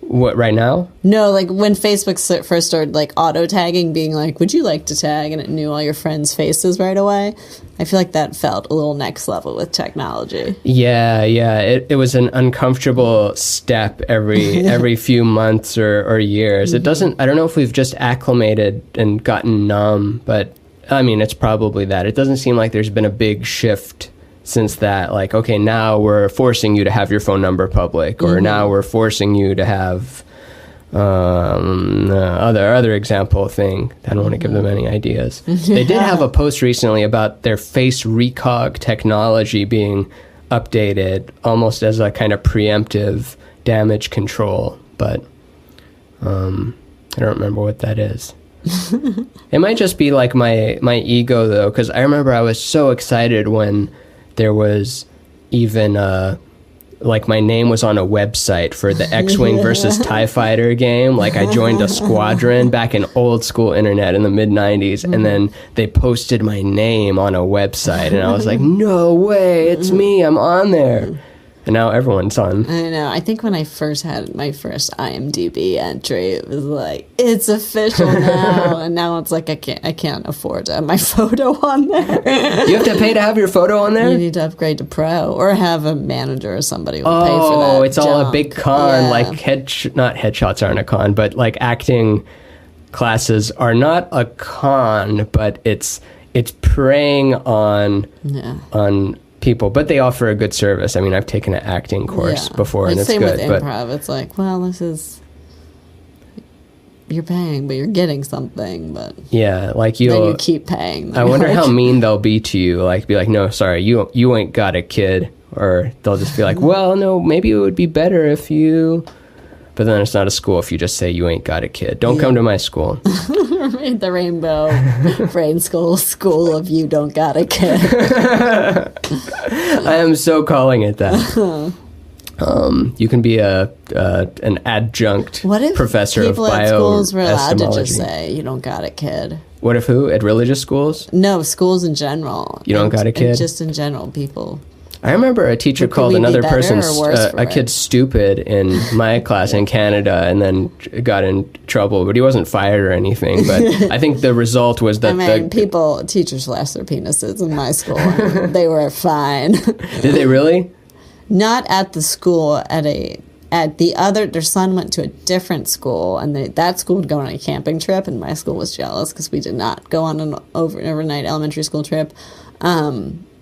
What, right now? No, like when Facebook first started like auto tagging, being like, would you like to tag? And it knew all your friends' faces right away. I feel like that felt a little next level with technology. Yeah. It was an uncomfortable step every few months or years. It doesn't, I don't know if we've just acclimated and gotten numb, but I mean, it's probably that. It doesn't seem like there's been a big shift since that, like, okay, now we're forcing you to have your phone number public, or now we're forcing you to have other example thing. I don't want to give them any ideas. They did have a post recently about their face recog technology being updated almost as a kind of preemptive damage control, but I don't remember what that is. It might just be like my ego, though, because I remember I was so excited when there was even like my name was on a website for the X-Wing versus TIE Fighter game. Like, I joined a squadron back in old school internet in the mid 90s, and then they posted my name on a website, and I was like, no way, it's me, I'm on there. And now everyone's on. I know. I think when I first had my first IMDb entry, it was like, it's official now. And now it's like, I can't afford to have my photo on there. You have to pay to have your photo on there? You need to upgrade to pro or have a manager or somebody who will pay for that. Oh, it's all a junk. big con. Yeah. Like not headshots aren't a con, but like acting classes are not a con, but it's preying on people, but they offer a good service. I mean, I've taken an acting course before, and it's same good. with improv. It's like, well, this is, you're paying, but you're getting something. But yeah, like then you keep paying. I wonder how mean they'll be to you. Like, be like, no, sorry, you ain't got a kid, or they'll just be like, well, no, maybe it would be better if you. But then it's not a school if you just say you ain't got a kid. Don't come to my school. The Rainbow Brainskull School of You Don't Got a Kid. I am so calling it that. You can be an adjunct professor of people at schools were allowed to bioestimology. just say, you don't got a kid? What if who? At religious schools? No, schools in general. You don't got a kid? Just in general, people. I remember a teacher called another person a kid stupid in my class in Canada, and then got in trouble, but he wasn't fired or anything. But I think the result was that teachers lost their penises in my school. They were fine. Did they really? Not at the school. Their son went to a different school, and that school would go on a camping trip, and my school was jealous because we did not go on an overnight elementary school trip.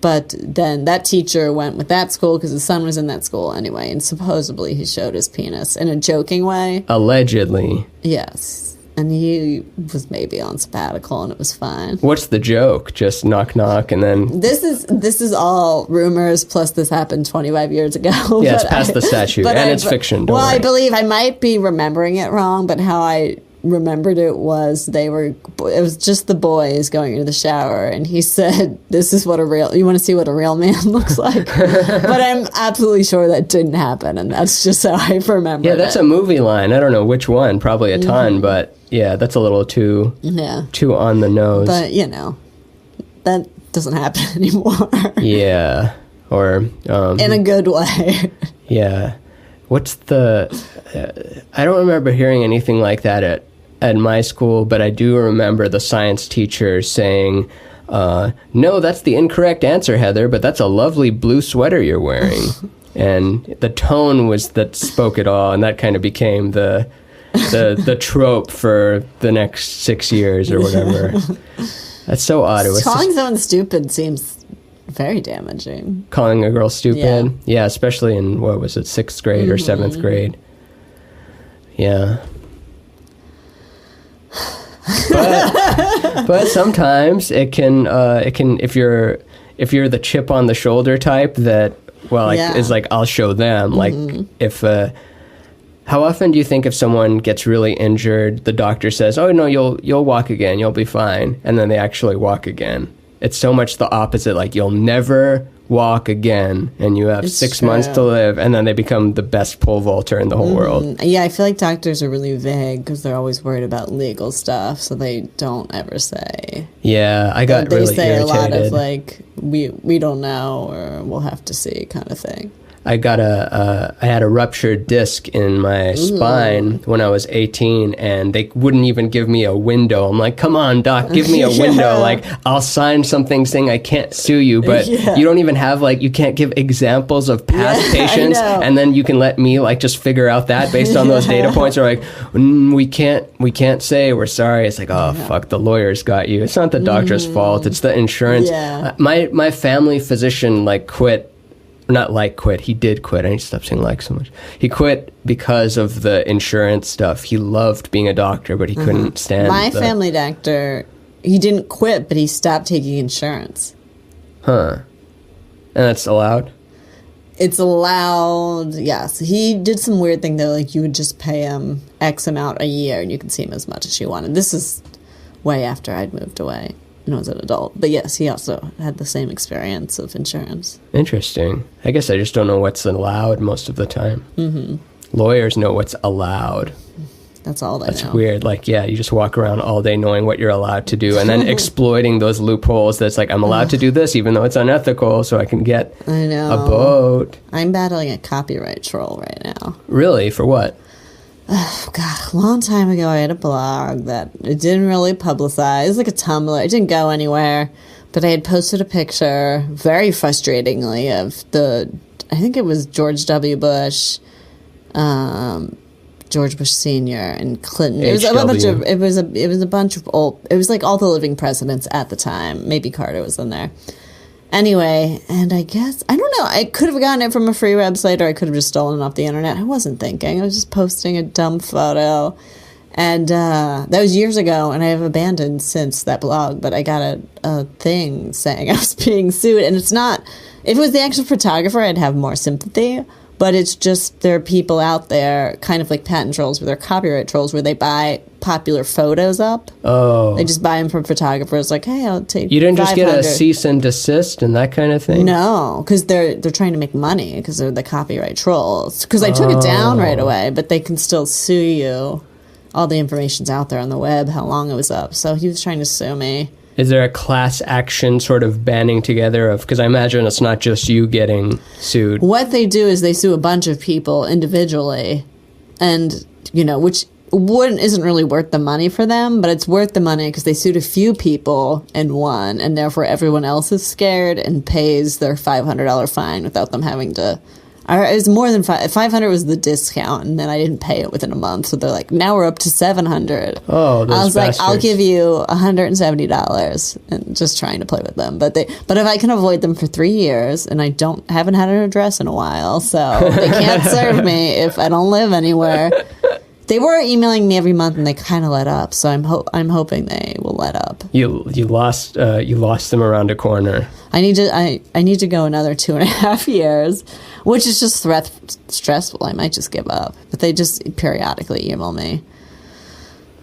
But then that teacher went with that school because his son was in that school anyway, and supposedly he showed his penis in a joking way. Allegedly. Yes. And he was maybe on sabbatical, and it was fine. What's the joke? Just knock, knock, and then... This is all rumors, plus this happened 25 years ago. Yeah, it's past the statute, and it's fiction. Don't worry. I believe I might be remembering it wrong, but how I remembered it was it was just the boys going into the shower, and he said, you want to see what a real man looks like? But I'm absolutely sure that didn't happen, and that's just how I remember it. Yeah, that's a movie line. I don't know which one, probably a ton, but yeah, that's a little too on the nose. But that doesn't happen anymore. Yeah. Or in a good way. Yeah. What's I don't remember hearing anything like that at my school, but I do remember the science teacher saying, no, that's the incorrect answer, Heather, but that's a lovely blue sweater you're wearing. And the tone was that spoke it all, and that kind of became the trope for the next 6 years or whatever. That's so odd. Calling someone stupid seems very damaging. Calling a girl stupid? Yeah, especially in, what was it, 6th grade or 7th grade. Yeah. But sometimes it can if you're the chip on the shoulder type that is like, I'll show them. Like if How often do you think if someone gets really injured, the doctor says, "Oh no, you'll walk again, you'll be fine," and then they actually walk again? It's so much the opposite. Like, you'll never walk again, and you have 6 months to live, and then they become the best pole vaulter in the whole world. Yeah, I feel like doctors are really vague because they're always worried about legal stuff, so they don't ever say. Yeah, I got they really say irritated. a lot of like, we don't know, or we'll have to see kind of thing. I had a ruptured disc in my spine when I was 18, and they wouldn't even give me a window. I'm like, come on, doc, give me a window. Like, I'll sign something saying I can't sue you, but you don't even have, like, you can't give examples of past patients, and then you can let me, like, just figure out that based on those data points. Or like, we can't say, we're sorry. It's like, oh, fuck, the lawyers got you. It's not the doctor's fault. It's the insurance. My family physician, like, quit. Not like quit. He did quit. I need to stop saying like so much. He quit because of the insurance stuff. He loved being a doctor, but he couldn't stand My family doctor, he didn't quit, but he stopped taking insurance. Huh. And that's allowed? It's allowed, yes. He did some weird thing, though. Like, you would just pay him X amount a year, and you could see him as much as you wanted. This is way after I'd moved away and I was an adult. But yes, he also had the same experience of insurance. Interesting. I guess I just don't know what's allowed most of the time. Lawyers know what's allowed. That's all they know. That's weird. Like, yeah, you just walk around all day knowing what you're allowed to do and then exploiting those loopholes that's like, I'm allowed to do this even though it's unethical so I can get a boat. I'm battling a copyright troll right now. Really? For what? Oh, God. A long time ago, I had a blog that it didn't really publicize. It was like a Tumblr. It didn't go anywhere. But I had posted a picture, very frustratingly, of I think it was George W. Bush, George Bush Sr. and Clinton. It was a bunch of old. It was like all the living presidents at the time. Maybe Carter was in there. Anyway, and I guess I don't know. I could have gotten it from a free website, or I could have just stolen it off the internet. I wasn't thinking. I was just posting a dumb photo, and that was years ago. And I have abandoned since that blog. But I got a thing saying I was being sued, and it's not. If it was the actual photographer, I'd have more sympathy. But it's just there are people out there, kind of like patent trolls, where they're copyright trolls, where they buy popular photos up. Oh. They just buy them from photographers, like, hey, I'll take You didn't just get a cease and desist and that kind of thing? No, because they're trying to make money, because they're the copyright trolls. Because I took it down right away, but they can still sue you. All the information's out there on the web, how long it was up. So he was trying to sue me. Is there a class action sort of banding together of, because I imagine it's not just you getting sued. What they do is they sue a bunch of people individually, and, which isn't really worth the money for them, but it's worth the money because they sued a few people and won, and therefore everyone else is scared and pays their $500 fine without them having to. It was more than $500 was the discount, and then I didn't pay it within a month. So they're like, now we're up to $700. Oh, those I was bastards. like, I'll give you $170, and just trying to play with them. But if I can avoid them for 3 years, and I haven't had an address in a while, so they can't serve me if I don't live anywhere. They were emailing me every month, and they kind of let up. So I'm hoping they will let up. You lost them around a corner. I need to go another 2.5 years, which is just stressful. I might just give up. But they just periodically email me.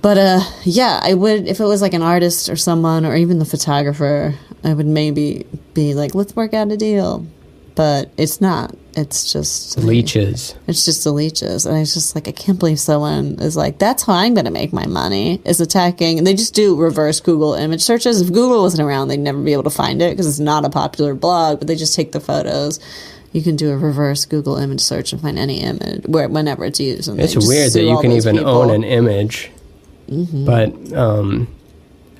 But yeah, I would, if it was like an artist or someone, or even the photographer, I would maybe be like, let's work out a deal. But it's not. It's just leeches. It's just the leeches. And I was just like, I can't believe someone is like, that's how I'm going to make my money, is attacking. And they just do reverse Google image searches. If Google wasn't around, they'd never be able to find it because it's not a popular blog, but they just take the photos. You can do a reverse Google image search and find any image whenever it's used. And it's weird that you can even own an image. Mm-hmm. But,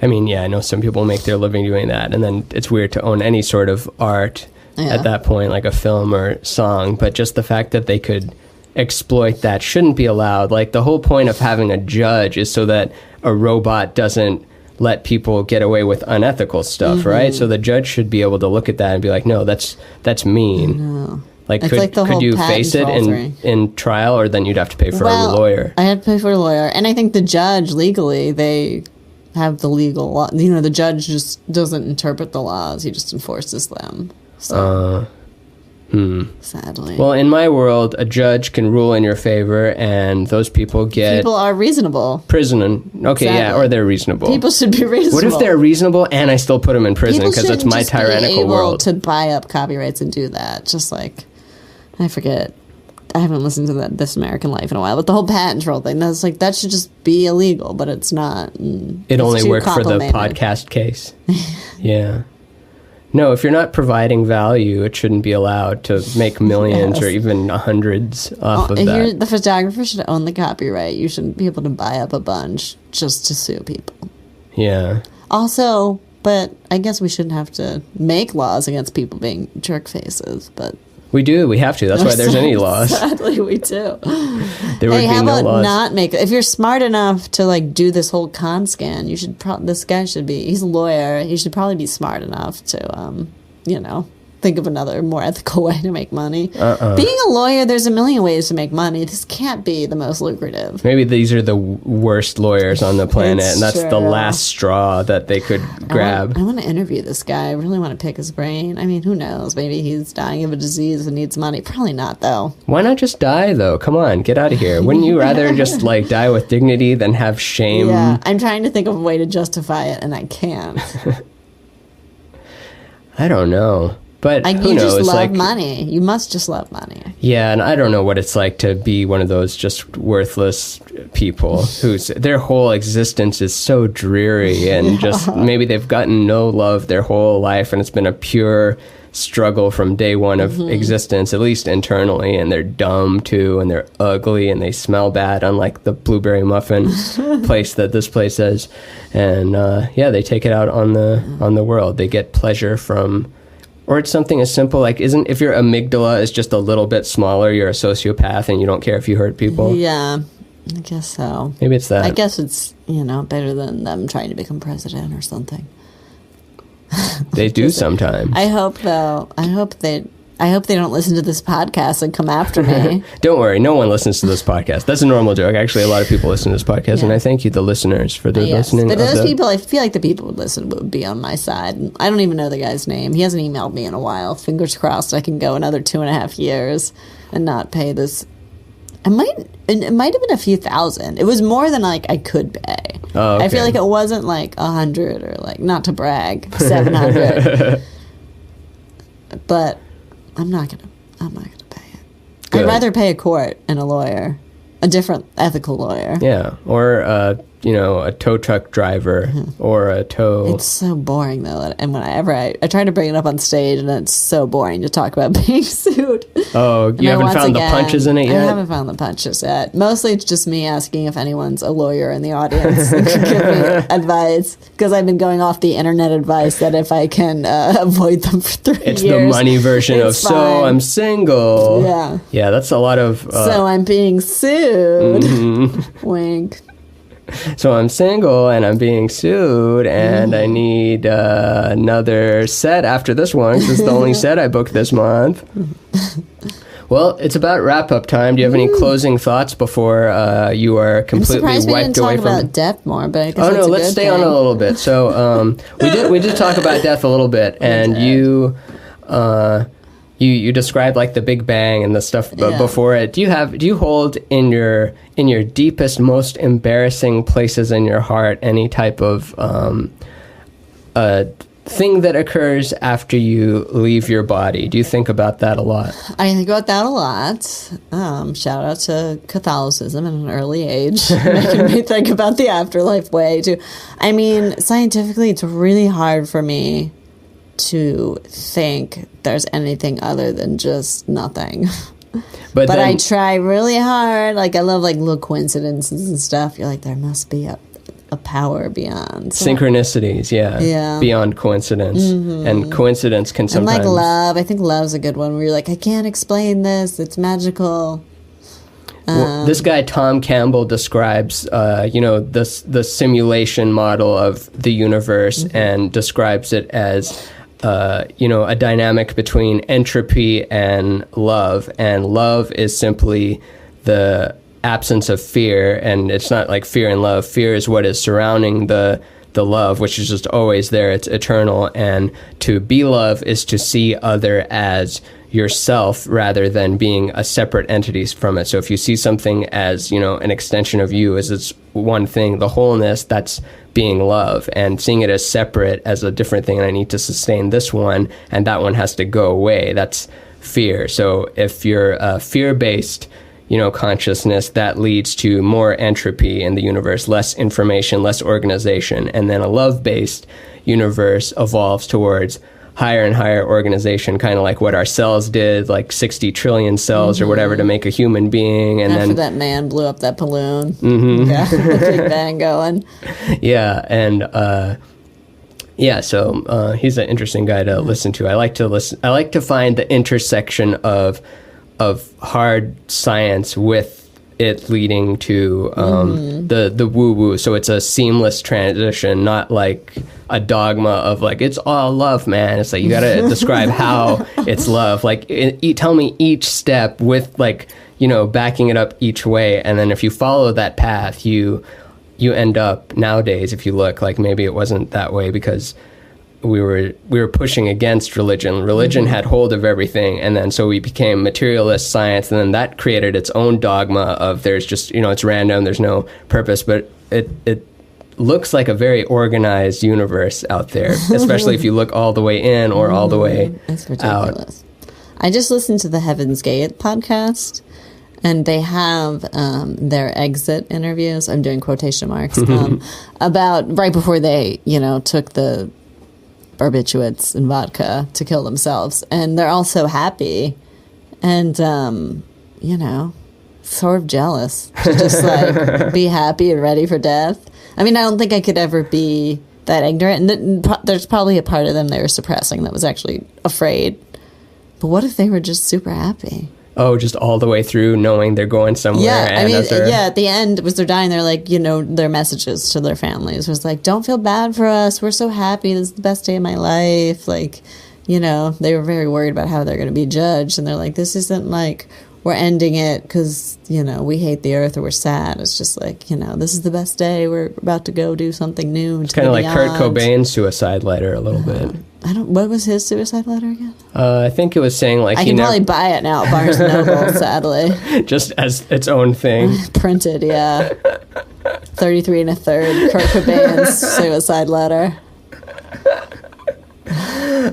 I mean, yeah, I know some people make their living doing that. And then it's weird to own any sort of art. Yeah. At that point, like a film or song, but just the fact that they could exploit that shouldn't be allowed. Like, the whole point of having a judge is so that a robot doesn't let people get away with unethical stuff, right? So the judge should be able to look at that and be like, no, that's mean. Like, could you face it in trial, or then you'd have to pay for a lawyer? I had to pay for a lawyer, and I think the judge, legally, they have the legal law. The judge just doesn't interpret the laws; he just enforces them. So. Sadly. Well, in my world, a judge can rule in your favor, and those people get People are reasonable. prison. Okay, yeah, Exactly. or they're reasonable. People should be reasonable. What if they're reasonable and I still put them in prison People because it's shouldn't my just be tyrannical able world? to buy up copyrights and do that. Just like, I forget. I haven't listened to This American Life in a while, but the whole patent troll thing, that's like, that should just be illegal, but it's not. It only worked for the podcast case. Yeah. No, if you're not providing value, it shouldn't be allowed to make millions or even hundreds off of that. The photographer should own the copyright. You shouldn't be able to buy up a bunch just to sue people. Yeah. Also, but I guess we shouldn't have to make laws against people being jerk faces, but... We do. We have to. That's why there's any laws. Sadly, we do. There would be how no about laws. not make... If you're smart enough to, like, do this whole con scan, you should... This guy should be... He's a lawyer. He should probably be smart enough to, think of another, more ethical way to make money. Being a lawyer, there's a million ways to make money. This can't be the most lucrative. Maybe these are the worst lawyers on the planet, It's and that's the true. last straw that they could grab. I want to interview this guy. I really want to pick his brain. I mean, who knows? Maybe he's dying of a disease and needs money. Probably not, though. Why not just die, though? Come on, get out of here. Wouldn't you rather just, like, die with dignity than have shame? Yeah, I'm trying to think of a way to justify it, and I can't. I don't know. But who you knows? just love like, money. You must just love money. Yeah, and I don't know what it's like to be one of those just worthless people whose their whole existence is so dreary and just maybe they've gotten no love their whole life and it's been a pure struggle from day one of existence, at least internally, and they're dumb too, and they're ugly and they smell bad, unlike the blueberry muffin place that this place is. And they take it out on the world. They get pleasure from... Or it's something as simple like, if your amygdala is just a little bit smaller, you're a sociopath and you don't care if you hurt people? Yeah, I guess so. Maybe it's that. I guess it's, better than them trying to become president or something. They do sometimes. I hope, though. I hope they don't listen to this podcast and come after me. Don't worry, no one listens to this podcast. That's a normal joke. Actually, a lot of people listen to this podcast, and I thank you, the listeners, for their listening. But those people, I feel like the people who listen would be on my side. I don't even know the guy's name. He hasn't emailed me in a while. Fingers crossed I can go another 2.5 years and not pay this. It might have been a few thousand. It was more than like I could pay. Oh, okay. I feel like it wasn't like 100 or like, not to brag, 700. But I'm not gonna pay it. Good. I'd rather pay a court and a lawyer, a different ethical lawyer. Yeah, or a tow truck driver or a tow. It's so boring though, and whenever I try to bring it up on stage, and it's so boring to talk about being sued. Oh, you haven't found the punches in it yet? I haven't found the punches yet. Mostly it's just me asking if anyone's a lawyer in the audience who can give me advice, because I've been going off the internet advice that if I can avoid them for 3 years. It's the money version of, fine. so I'm single. Yeah. Yeah, that's a lot of... so I'm being sued. Wink. So I'm single and I'm being sued and I need another set after this one because it's the only set I booked this month. Well, it's about wrap-up time. Do you have any closing thoughts before you are completely I'm surprised we didn't wiped away talk from... about death more, but I guess Oh that's no, a let's good stay thing. on a little bit. So we did talk about death a little bit, and you described like the Big Bang and the stuff before it. Do you hold in your deepest, most embarrassing places in your heart any type of thing that occurs after you leave your body? Do you think about that a lot? I think about that a lot. Shout out to Catholicism at an early age, making me think about the afterlife way too. I mean, scientifically, it's really hard for me to think there's anything other than just nothing. But then, I try really hard. Like, I love like little coincidences and stuff. You're like, there must be a power beyond. So, synchronicities, yeah. Beyond coincidence. And coincidence can sometimes... And like love. I think love's a good one where you're like, I can't explain this. It's magical. Well, this guy Tom Campbell describes, the simulation model of the universe and describes it as, a dynamic between entropy and love. And love is simply the absence of fear, and it's not like fear and love. Fear is what is surrounding the love, which is just always there. It's eternal. And to be love is to see other as yourself rather than being a separate entity from it. So if you see something as, an extension of you, as it's one thing, the wholeness, that's being love, and seeing it as separate, as a different thing, and I need to sustain this one and that one has to go away, that's fear. So if you're a fear-based consciousness, that leads to more entropy in the universe, less information, less organization. And then a love-based universe evolves towards higher and higher organization, kind of like what our cells did, like 60 trillion cells or whatever to make a human being. And after then that man blew up that balloon, yeah, the Big Bang going. Yeah, and so he's an interesting guy to listen to. I like to find the intersection of hard science with it leading to the woo-woo. So it's a seamless transition, not like a dogma of like, it's all love, man. It's like, you got to describe how it's love. Like, tell me each step with like, backing it up each way. And then if you follow that path, you end up nowadays, if you look, like maybe it wasn't that way because we were pushing against religion. Religion had hold of everything, and then so we became materialist science, and then that created its own dogma of there's just, it's random, there's no purpose, but it looks like a very organized universe out there, especially if you look all the way in or all the way That's ridiculous. Out. I just listened to the Heaven's Gate podcast, and they have their exit interviews, I'm doing quotation marks, about right before they, took the barbiturates and vodka to kill themselves, and they're all so happy and sort of jealous to just like be happy and ready for death. I mean, I don't think I could ever be that ignorant, and there's probably a part of them they were suppressing that was actually afraid. But what if they were just super happy? Oh, just all the way through, knowing they're going somewhere. Yeah, and at the end, was they're dying, they're like, their messages to their families was like, don't feel bad for us. We're so happy. This is the best day of my life. Like, they were very worried about how they're going to be judged. And they're like, this isn't like we're ending it because, we hate the earth or we're sad. It's just like, this is the best day. We're about to go do something new. It's kind of like Kurt Cobain's suicide letter a little bit. What was his suicide letter again? I think it was saying like I can probably buy it now at Barnes & Noble, sadly. Just as its own thing. Printed, yeah. 33 1/3 Kurt Cobain's suicide letter.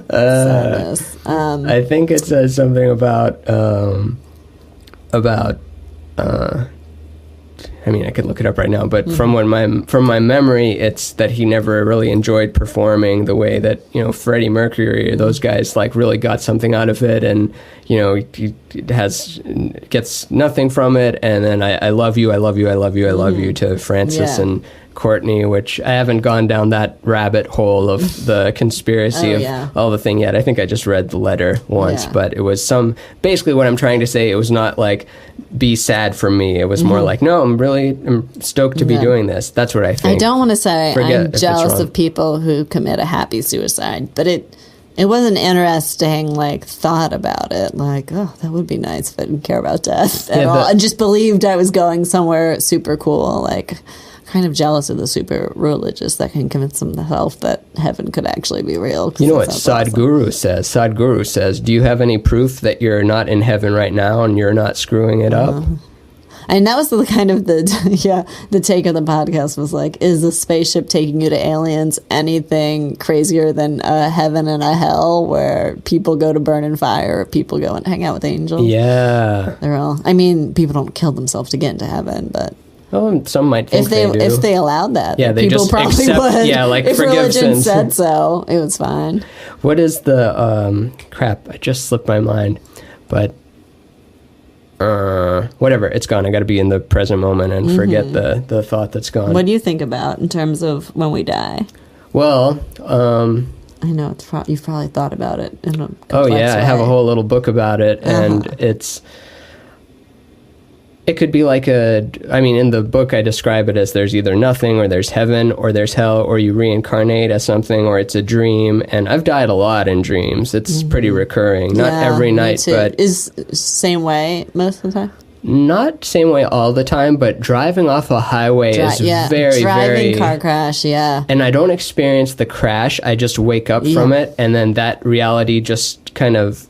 Sadness. I think it says something about I mean, I could look it up right now, but from my memory, it's that he never really enjoyed performing the way that, Freddie Mercury or those guys like really got something out of it, and he gets nothing from it, and then I love you, I love you, I love you, I love you to Francis and Courtney, which I haven't gone down that rabbit hole of the conspiracy of all the thing yet. I think I just read the letter once, but it was basically what I'm trying to say, it was not like be sad for me. It was more like, no, I'm stoked to be doing this. That's what I think. I don't want to say I'm jealous of people who commit a happy suicide, but it was an interesting like thought about it. Like, oh, that would be nice if I didn't care about death at all. I just believed I was going somewhere super cool. Like, kind of jealous of the super religious that can convince themselves that heaven could actually be real. You know what Sadhguru says? Sadhguru says, do you have any proof that you're not in heaven right now and you're not screwing it up? And that was the kind of the take of the podcast was like, is the spaceship taking you to aliens anything crazier than a heaven and a hell where people go to burn in fire or people go and hang out with angels? Yeah. People don't kill themselves to get into heaven, but well, some might think if they allowed that. Yeah, they people just probably accept, would. Yeah, like if forgive religion sins. said so, it was fine. What is the crap? I just slipped my mind, but whatever. It's gone. I got to be in the present moment and forget the thought that's gone. What do you think about in terms of when we die? Well, I know you've probably thought about it in a complex way. I have a whole little book about it, and it could be like in the book I describe it as there's either nothing or there's heaven or there's hell or you reincarnate as something or it's a dream. And I've died a lot in dreams. It's pretty recurring. Not every night, but... Is same way most of the time? Not same way all the time, but driving off a highway is very, driving car crash, And I don't experience the crash. I just wake up from it, and then that reality just kind of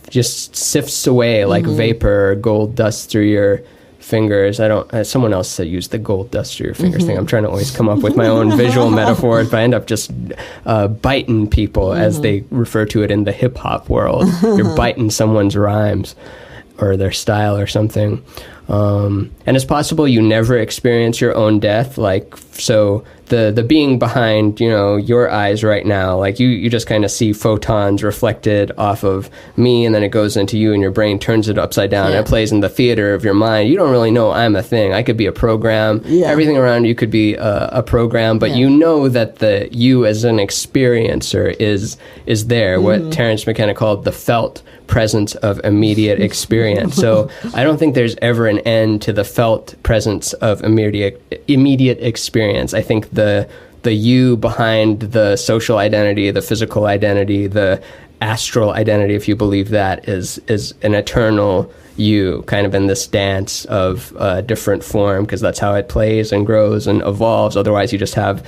just sifts away like vapor or gold dust through your fingers. I don't. Someone else said use the gold dust through your fingers thing. I'm trying to always come up with my own visual metaphors, but I end up just biting people, as they refer to it in the hip hop world. You're biting someone's rhymes or their style or something. And it's possible you never experience your own death. Like, so the being behind, your eyes right now, like you just kind of see photons reflected off of me, and then it goes into you and your brain turns it upside down and it plays in the theater of your mind. You don't really know I'm a thing. I could be a program. Everything around you could be a program, but you know that the you as an experiencer is there, what Terence McKenna called the felt presence of immediate experience. So I don't think there's ever an end to the felt presence of immediate experience. I think the you behind the social identity, the physical identity, the astral identity, if you believe that, is an eternal you, kind of in this dance of different form, because that's how it plays and grows and evolves. Otherwise you just have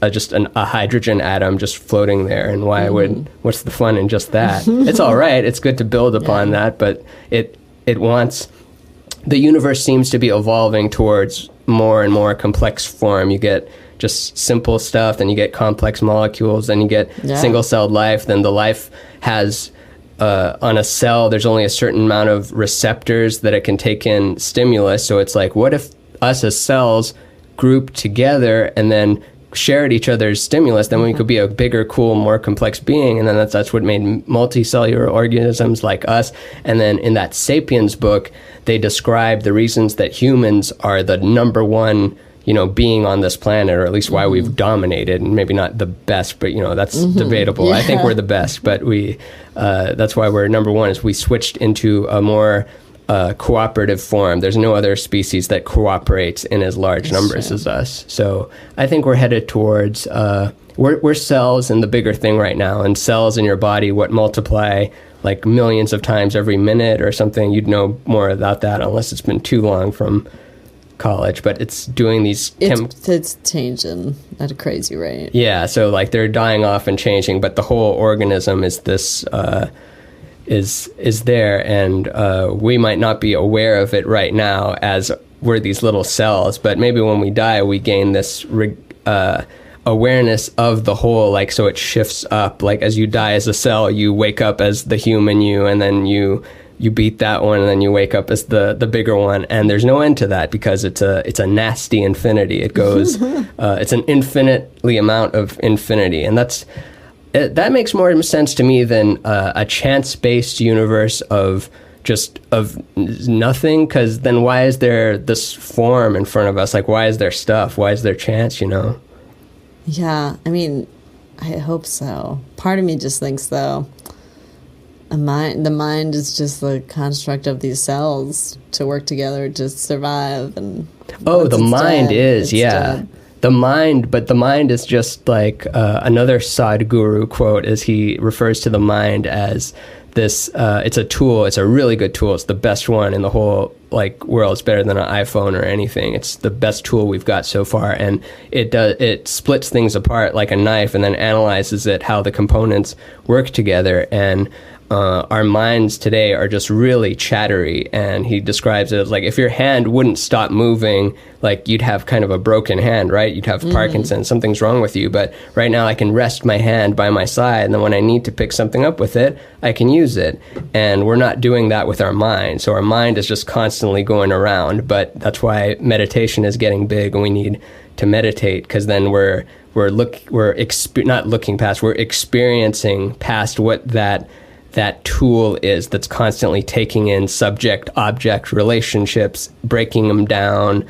a hydrogen atom just floating there, and what's the fun in just that? It's all right, it's good to build upon that, but the universe seems to be evolving towards more and more complex form. You get just simple stuff, then you get complex molecules, then you get single-celled life, then the life has on a cell, there's only a certain amount of receptors that it can take in stimulus. So it's like, what if us as cells grouped together and then shared each other's stimulus? Then we could be a bigger, cool, more complex being. And then that's what made multicellular organisms like us. And then in that Sapiens book, they describe the reasons that humans are the number one being on this planet, or at least why we've dominated, and maybe not the best, but that's debatable. I think we're the best, but that's why we're number one, is we switched into a more cooperative form. There's no other species that cooperates in as large numbers as us. So I think we're headed towards we're cells in the bigger thing right now, and cells in your body what multiply like millions of times every minute or something. You'd know more about that unless it's been too long from college, but it's doing these it's changing at a crazy rate. Yeah, so like they're dying off and changing, but the whole organism is this is there, and we might not be aware of it right now as we're these little cells, but maybe when we die we gain this awareness of the whole, like, so it shifts up, like as you die as a cell you wake up as the human you, and then you beat that one, and then you wake up as the bigger one, and there's no end to that, because it's a nasty infinity. It goes it's an infinitely amount of infinity, and that makes more sense to me than a chance-based universe of nothing, because then why is there this form in front of us? Like, why is there stuff? Why is there chance, Yeah, I mean, I hope so. Part of me just thinks, though, the mind is just the construct of these cells to work together to survive. And the mind is, dead. The mind is just like another Sadhguru quote, as he refers to the mind as this, it's a tool, it's a really good tool, it's the best one in the whole world. It's better than an iPhone or anything. It's the best tool we've got so far, and it splits things apart like a knife and then analyzes it, how the components work together. And our minds today are just really chattery, and he describes it as like if your hand wouldn't stop moving, like you'd have kind of a broken hand, right? You'd have Parkinson's, something's wrong with you. But right now I can rest my hand by my side, and then when I need to pick something up with it, I can use it. And we're not doing that with our mind. So our mind is just constantly going around. But that's why meditation is getting big, and we need to meditate, because then we're not looking past, we're experiencing past what that tool is, that's constantly taking in subject-object relationships, breaking them down,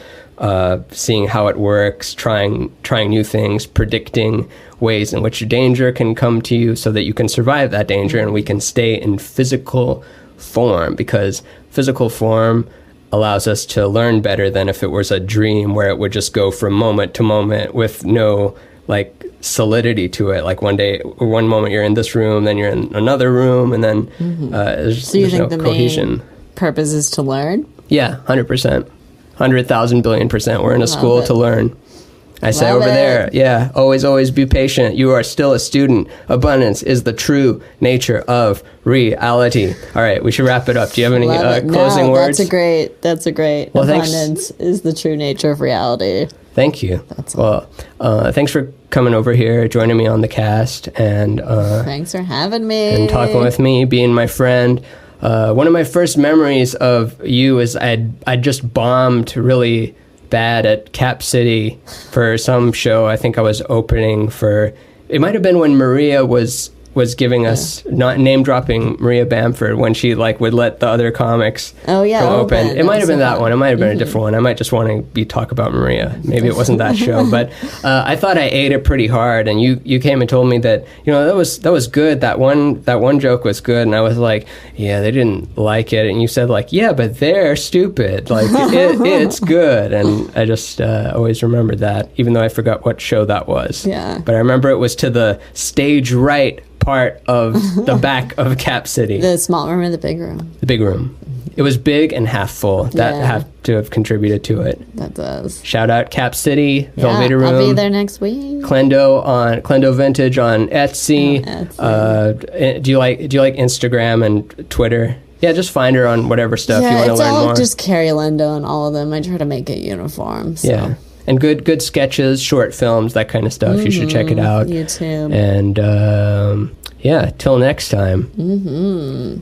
seeing how it works, trying new things, predicting ways in which danger can come to you so that you can survive that danger, and we can stay in physical form, because physical form allows us to learn better than if it was a dream where it would just go from moment to moment with no solidity to it. Like one moment you're in this room, then you're in another room, and then so you think the cohesion. Main purpose is to learn? Yeah, 100%, 100,000 billion %. We're in a school to learn. I say Love over it. there, yeah, always be patient. You are still a student. Abundance is the true nature of reality. All right, we should wrap it up. Do you have any closing words? That's a great. Well, abundance is the true nature of reality. Thank you. Thanks for coming over here, joining me on the cast, and thanks for having me and talking with me, being my friend. One of my first memories of you is I just bombed really bad at Cap City for some show. I think I was opening for, it might have been when Maria was giving us, not name dropping Maria Bamford, when she like would let the other comics go open. It might have been that one. It might have been a different one. I might just want to talk about Maria. Maybe it wasn't that show, but I thought I ate it pretty hard. And you came and told me that, you know, that was good. That one joke was good. And I was like, yeah, they didn't like it. And you said like, yeah, but they're stupid. Like it's good. And I just always remembered that, even though I forgot what show that was. Yeah. But I remember it was to the stage right part of the back of Cap City. The small room or the big room? The big room. It was big and half full. That have to have contributed to it. That does. Shout out Cap City, Velveeta Room. I'll be there next week. Klendo Vintage on Etsy. Do you like Instagram and Twitter? Yeah, just find her on whatever stuff you want to learn more. Yeah, it's all just Kerri Lendo on all of them. I try to make it uniform. So. Yeah. And good sketches, short films, that kind of stuff. You should check it out. YouTube. And till next time.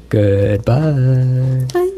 Goodbye. Bye.